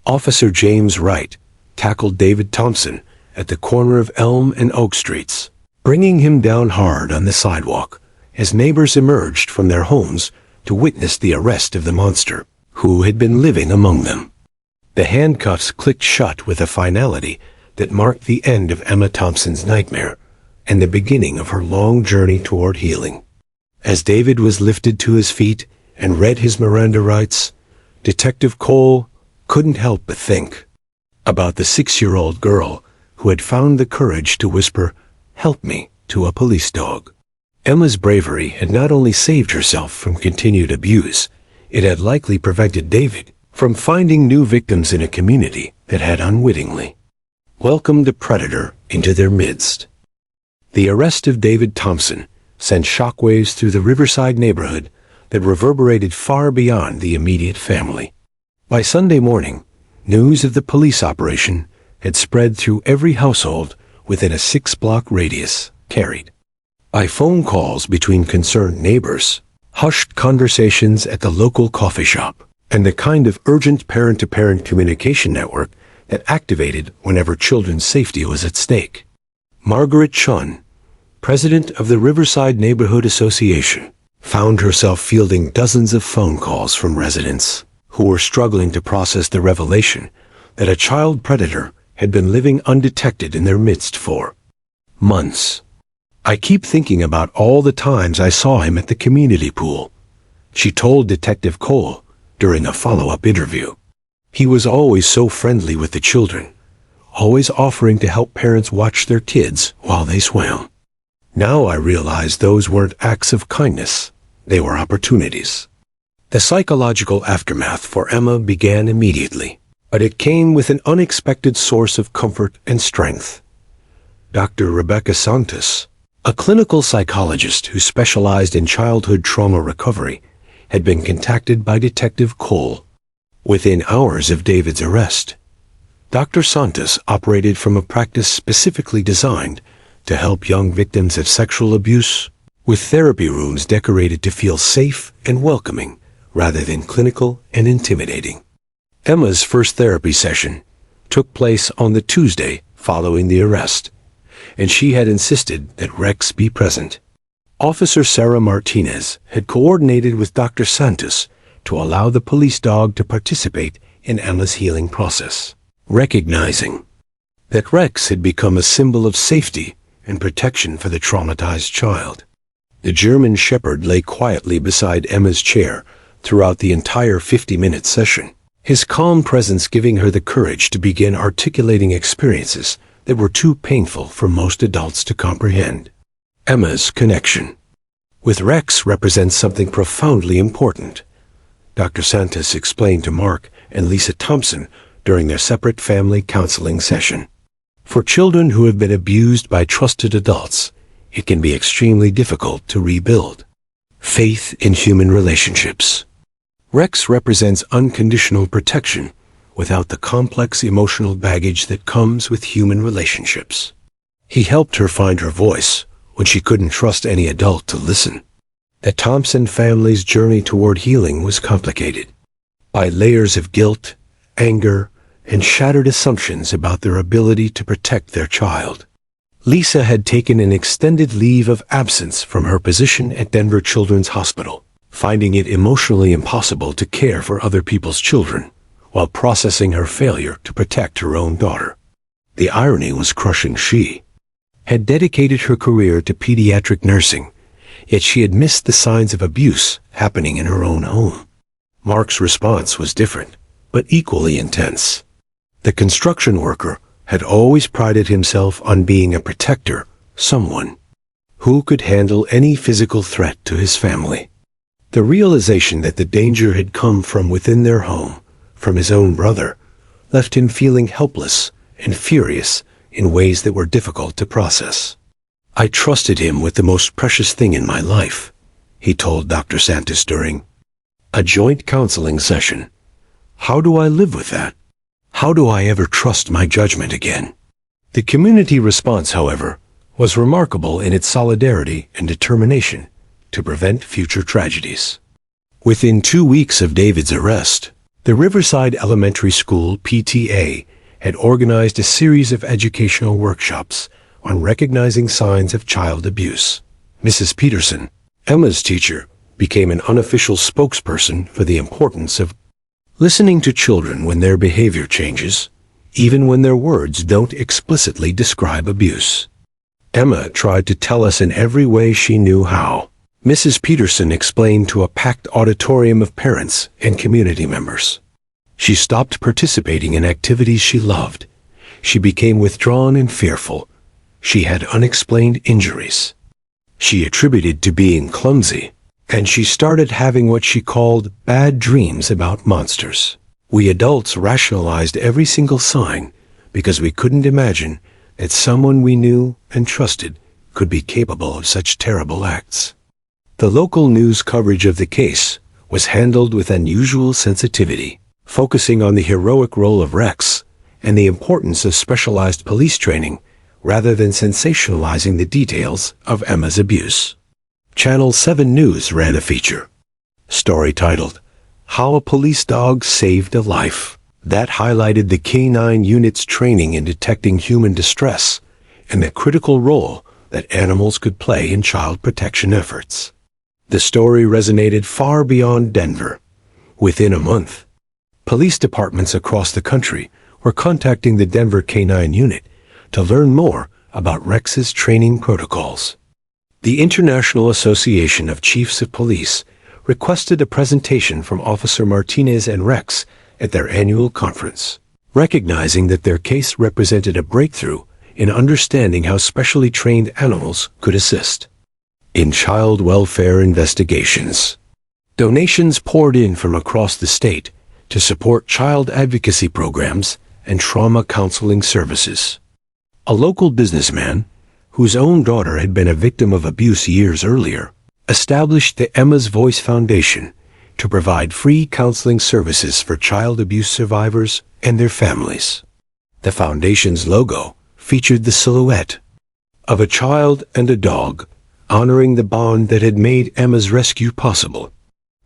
Officer James Wright tackled David Thompson at the corner of Elm and Oak Streets, bringing him down hard on the sidewalk as neighbors emerged from their homes to witness the arrest of the monster who had been living among them. The handcuffs clicked shut with a finality that marked the end of Emma Thompson's nightmare and the beginning of her long journey toward healing. As David was lifted to his feet and read his Miranda rights, Detective Cole couldn't help but think about the 6-year-old girl who had found the courage to whisper, "Help me," to a police dog. Emma's bravery had not only saved herself from continued abuse, it had likely prevented David from finding new victims in a community that had unwittingly welcomed a predator into their midst. The arrest of David Thompson sent shockwaves through the Riverside neighborhood that reverberated far beyond the immediate family. By Sunday morning, news of the police operation had spread through every household within a 6-block radius, carried by phone calls between concerned neighbors, hushed conversations at the local coffee shop, and the kind of urgent parent-to-parent communication network that activated whenever children's safety was at stake. Margaret Chun, president of the Riverside Neighborhood Association, found herself fielding dozens of phone calls from residents who were struggling to process the revelation that a child predator had been living undetected in their midst for months. "I keep thinking about all the times I saw him at the community pool," she told Detective Cole during a follow-up interview. "He was always so friendly with the children, always offering to help parents watch their kids while they swam. Now I realize those weren't acts of kindness, they were opportunities." The psychological aftermath for Emma began immediately, but it came with an unexpected source of comfort and strength. Dr. Rebecca Santos, a clinical psychologist who specialized in childhood trauma recovery, had been contacted by Detective Cole. Within hours of David's arrest, Dr. Santos operated from a practice specifically designed to help young victims of sexual abuse, with therapy rooms decorated to feel safe and welcoming rather than clinical and intimidating. Emma's first therapy session took place on the Tuesday following the arrest. and she had insisted that Rex be present. Officer Sarah Martinez had coordinated with Dr. Santos to allow the police dog to participate in Emma's healing process. Recognizing that Rex had become a symbol of safety and protection for the traumatized child, the German Shepherd lay quietly beside Emma's chair throughout the entire 50-minute session, his calm presence giving her the courage to begin articulating experiences that were too painful for most adults to comprehend. Emma's connection with Rex represents something profoundly important, Dr. Santos explained to Mark and Lisa Thompson during their separate family counseling session. For children who have been abused by trusted adults, it can be extremely difficult to rebuild faith in human relationships. Rex represents unconditional protection without the complex emotional baggage that comes with human relationships. He helped her find her voice when she couldn't trust any adult to listen. The Thompson family's journey toward healing was complicated by layers of guilt, anger, and shattered assumptions about their ability to protect their child. Lisa had taken an extended leave of absence from her position at Denver Children's Hospital, finding it emotionally impossible to care for other people's children while processing her failure to protect her own daughter. The irony was crushing. She had dedicated her career to pediatric nursing, yet she had missed the signs of abuse happening in her own home. Mark's response was different, but equally intense. The construction worker had always prided himself on being a protector, someone who could handle any physical threat to his family. The realization that the danger had come from within their home, from his own brother, left him feeling helpless and furious in ways that were difficult to process. "I trusted him with the most precious thing in my life," he told Dr. Santos during a joint counseling session. "How do I live with that? How do I ever trust my judgment again?" The community response, however, was remarkable in its solidarity and determination to prevent future tragedies. Within 2 weeks of David's arrest, the Riverside Elementary School PTA had organized a series of educational workshops on recognizing signs of child abuse. Mrs. Peterson, Emma's teacher, became an unofficial spokesperson for the importance of listening to children when their behavior changes, even when their words don't explicitly describe abuse. "Emma tried to tell us in every way she knew how," Mrs. Peterson explained to a packed auditorium of parents and community members. "She stopped participating in activities she loved. She became withdrawn and fearful. She had unexplained injuries she attributed to being clumsy, and she started having what she called bad dreams about monsters. We adults rationalized every single sign because we couldn't imagine that someone we knew and trusted could be capable of such terrible acts." The local news coverage of the case was handled with unusual sensitivity, focusing on the heroic role of Rex and the importance of specialized police training rather than sensationalizing the details of Emma's abuse. Channel 7 News ran a feature story titled, "How a Police Dog Saved a Life," that highlighted the K-9 unit's training in detecting human distress and the critical role that animals could play in child protection efforts. The story resonated far beyond Denver. Within a month, police departments across the country were contacting the Denver K-9 unit to learn more about Rex's training protocols. The International Association of Chiefs of Police requested a presentation from Officer Martinez and Rex at their annual conference, recognizing that their case represented a breakthrough in understanding how specially trained animals could assist in child welfare investigations. Donations poured in from across the state to support child advocacy programs and trauma counseling services. A local businessman, whose own daughter had been a victim of abuse years earlier, established the Emma's Voice Foundation to provide free counseling services for child abuse survivors and their families. The foundation's logo featured the silhouette of a child and a dog, honoring the bond that had made Emma's rescue possible.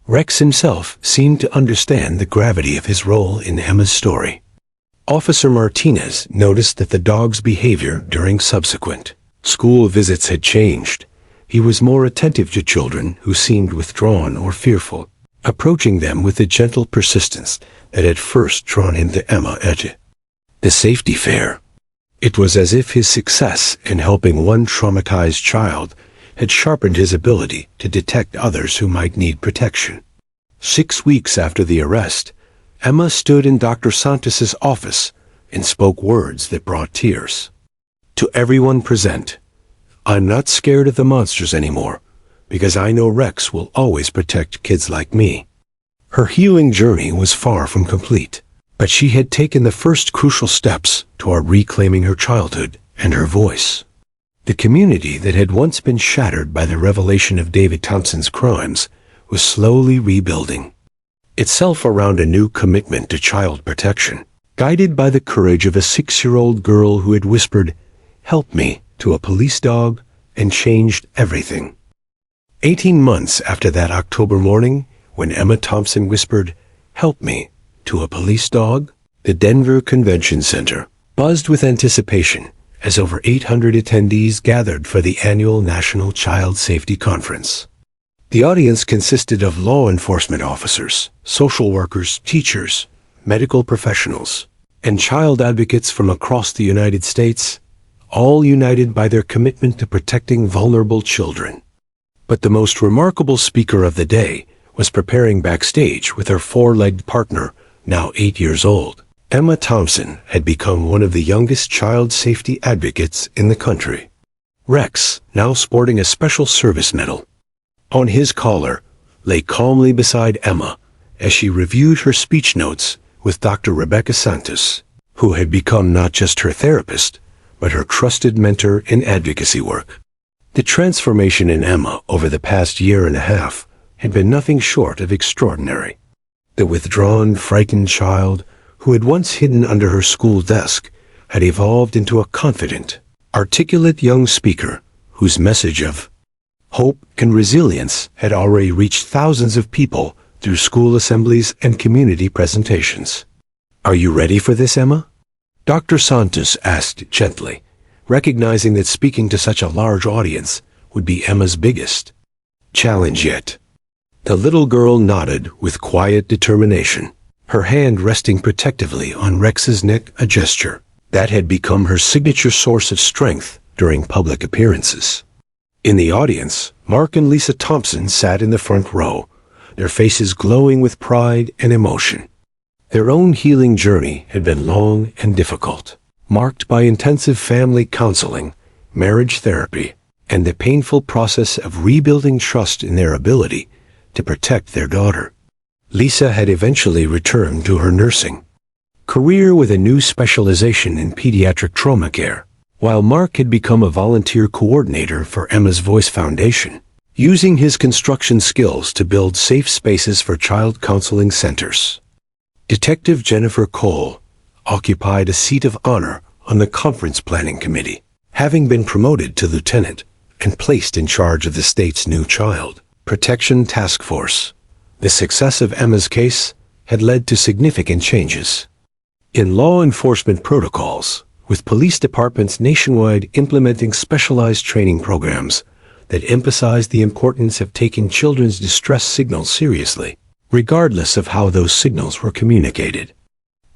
Rex himself seemed to understand the gravity of his role in Emma's story. Officer Martinez noticed that the dog's behavior during subsequent school visits had changed. He was more attentive to children who seemed withdrawn or fearful, approaching them with the gentle persistence that had first drawn him to Emma at the safety fair. It was as if his success in helping one traumatized child had sharpened his ability to detect others who might need protection. 6 weeks after the arrest, Emma stood in Dr. Santos's office and spoke words that brought tears. To everyone present, I'm not scared of the monsters anymore, because I know Rex will always protect kids like me. Her healing journey was far from complete, but she had taken the first crucial steps toward reclaiming her childhood and her voice. The community that had once been shattered by the revelation of David Thompson's crimes was slowly rebuilding itself around a new commitment to child protection, guided by the courage of a 6-year-old girl who had whispered, "Help me," to a police dog and changed everything. 18 months after that October morning, when Emma Thompson whispered, "Help me," to a police dog, the Denver Convention Center buzzed with anticipation as over 800 attendees gathered for the annual National Child Safety Conference. The audience consisted of law enforcement officers, social workers, teachers, medical professionals, and child advocates from across the United States, all united by their commitment to protecting vulnerable children. But the most remarkable speaker of the day was preparing backstage with her 4-legged partner, now 8 years old. Emma Thompson had become one of the youngest child safety advocates in the country. Rex, now sporting a Special Service Medal on his collar, lay calmly beside Emma as she reviewed her speech notes with Dr. Rebecca Santos, who had become not just her therapist, but her trusted mentor in advocacy work. The transformation in Emma over the past year and a half had been nothing short of extraordinary. The withdrawn, frightened child who had once hidden under her school desk had evolved into a confident, articulate young speaker whose message of hope and resilience had already reached thousands of people through school assemblies and community presentations. "Are you ready for this, Emma?" Dr. Santos asked gently, recognizing that speaking to such a large audience would be Emma's biggest challenge yet. The little girl nodded with quiet determination, her hand resting protectively on Rex's neck, a gesture that had become her signature source of strength during public appearances. In the audience, Mark and Lisa Thompson sat in the front row, their faces glowing with pride and emotion. Their own healing journey had been long and difficult, marked by intensive family counseling, marriage therapy, and the painful process of rebuilding trust in their ability to protect their daughter. Lisa had eventually returned to her nursing career with a new specialization in pediatric trauma care, while Mark had become a volunteer coordinator for Emma's Voice Foundation, using his construction skills to build safe spaces for child counseling centers. Detective Jennifer Cole occupied a seat of honor on the conference planning committee, having been promoted to lieutenant and placed in charge of the state's new Child Protection Task Force. The success of Emma's case had led to significant changes in law enforcement protocols, with police departments nationwide implementing specialized training programs that emphasized the importance of taking children's distress signals seriously, regardless of how those signals were communicated.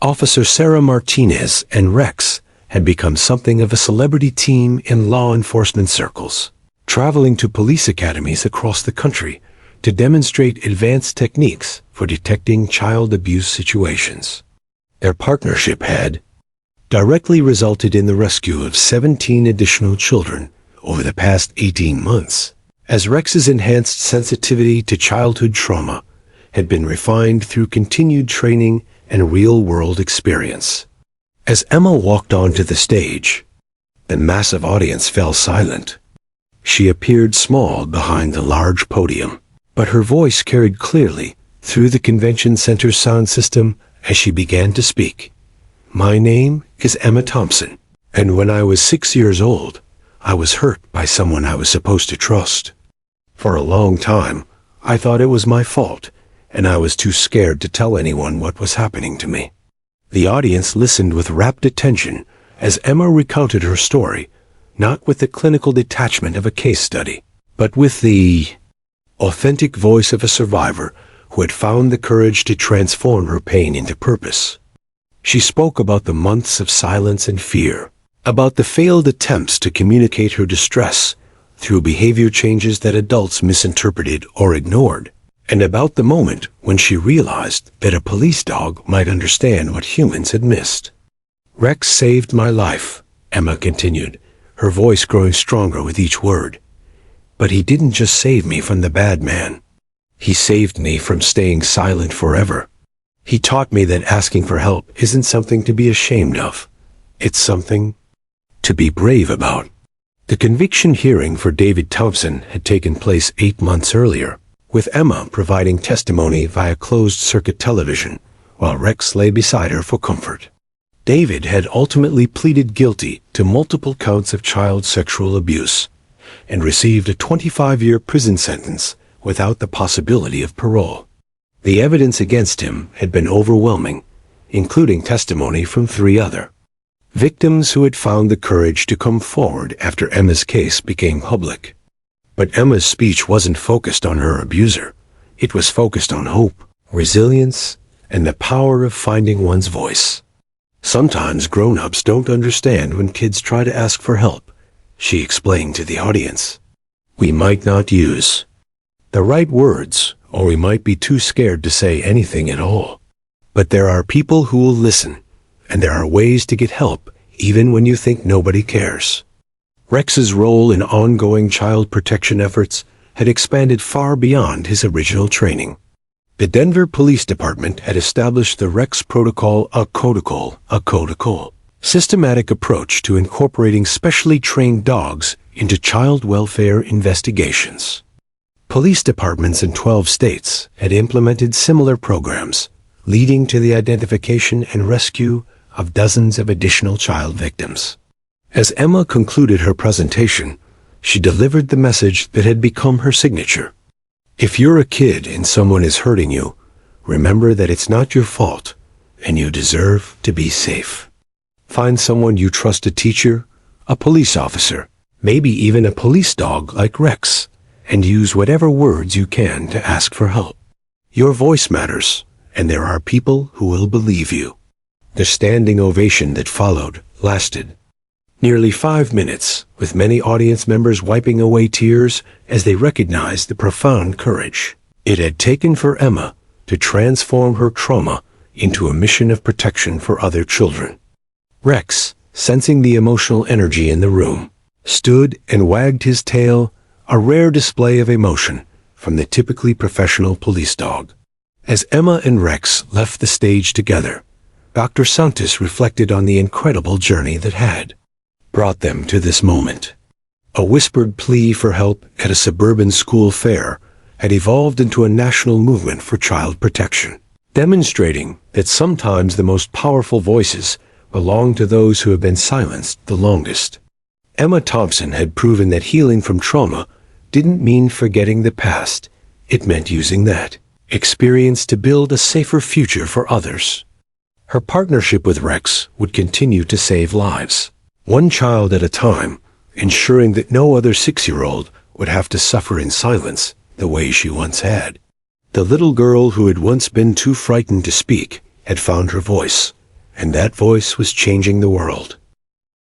Officer Sarah Martinez and Rex had become something of a celebrity team in law enforcement circles, traveling to police academies across the country to demonstrate advanced techniques for detecting child abuse situations. Their partnership had directly resulted in the rescue of 17 additional children over the past 18 months, as Rex's enhanced sensitivity to childhood trauma had been refined through continued training and real-world experience. As Emma walked onto the stage, the massive audience fell silent. She appeared small behind the large podium, but her voice carried clearly through the convention center's sound system as she began to speak. "My name is Emma Thompson, and when I was 6 years old, I was hurt by someone I was supposed to trust. For a long time, I thought it was my fault, and I was too scared to tell anyone what was happening to me. The audience listened with rapt attention as Emma recounted her story, not with the clinical detachment of a case study, but with the authentic voice of a survivor who had found the courage to transform her pain into purpose. She spoke about the months of silence and fear, about the failed attempts to communicate her distress through behavior changes that adults misinterpreted or ignored, and about the moment when she realized that a police dog might understand what humans had missed. "Rex saved my life," Emma continued, her voice growing stronger with each word. "But he didn't just save me from the bad man. He saved me from staying silent forever. He taught me that asking for help isn't something to be ashamed of. It's something to be brave about." The conviction hearing for David Thompson had taken place 8 months earlier, with Emma providing testimony via closed-circuit television, while Rex lay beside her for comfort. David had ultimately pleaded guilty to multiple counts of child sexual abuse and received a 25-year prison sentence without the possibility of parole. The evidence against him had been overwhelming, including testimony from 3 other victims who had found the courage to come forward after Emma's case became public. But Emma's speech wasn't focused on her abuser. It was focused on hope, resilience, and the power of finding one's voice. "Sometimes grown-ups don't understand when kids try to ask for help," she explained to the audience. "We might not use the right words, or we might be too scared to say anything at all. But there are people who will listen, and there are ways to get help even when you think nobody cares." Rex's role in ongoing child protection efforts had expanded far beyond his original training. The Denver Police Department had established the Rex Protocol, a systematic approach to incorporating specially trained dogs into child welfare investigations. Police departments in 12 states had implemented similar programs, leading to the identification and rescue of dozens of additional child victims. As Emma concluded her presentation, she delivered the message that had become her signature. If you're a kid and someone is hurting you, remember that it's not your fault, and you deserve to be safe. Find someone you trust, a teacher, a police officer, maybe even a police dog like Rex, and use whatever words you can to ask for help. Your voice matters, and there are people who will believe you. The standing ovation that followed lasted nearly 5 minutes, with many audience members wiping away tears as they recognized the profound courage it had taken for Emma to transform her trauma into a mission of protection for other children. Rex, sensing the emotional energy in the room, stood and wagged his tail, a rare display of emotion from the typically professional police dog. As Emma and Rex left the stage together, Dr. Santos reflected on the incredible journey that had brought them to this moment. A whispered plea for help at a suburban school fair had evolved into a national movement for child protection, demonstrating that sometimes the most powerful voices belong to those who have been silenced the longest. Emma Thompson had proven that healing from trauma didn't mean forgetting the past. It meant using that experience to build a safer future for others. Her partnership with Rex would continue to save lives, one child at a time, ensuring that no other 6-year-old would have to suffer in silence the way she once had. The little girl who had once been too frightened to speak had found her voice, and that voice was changing the world.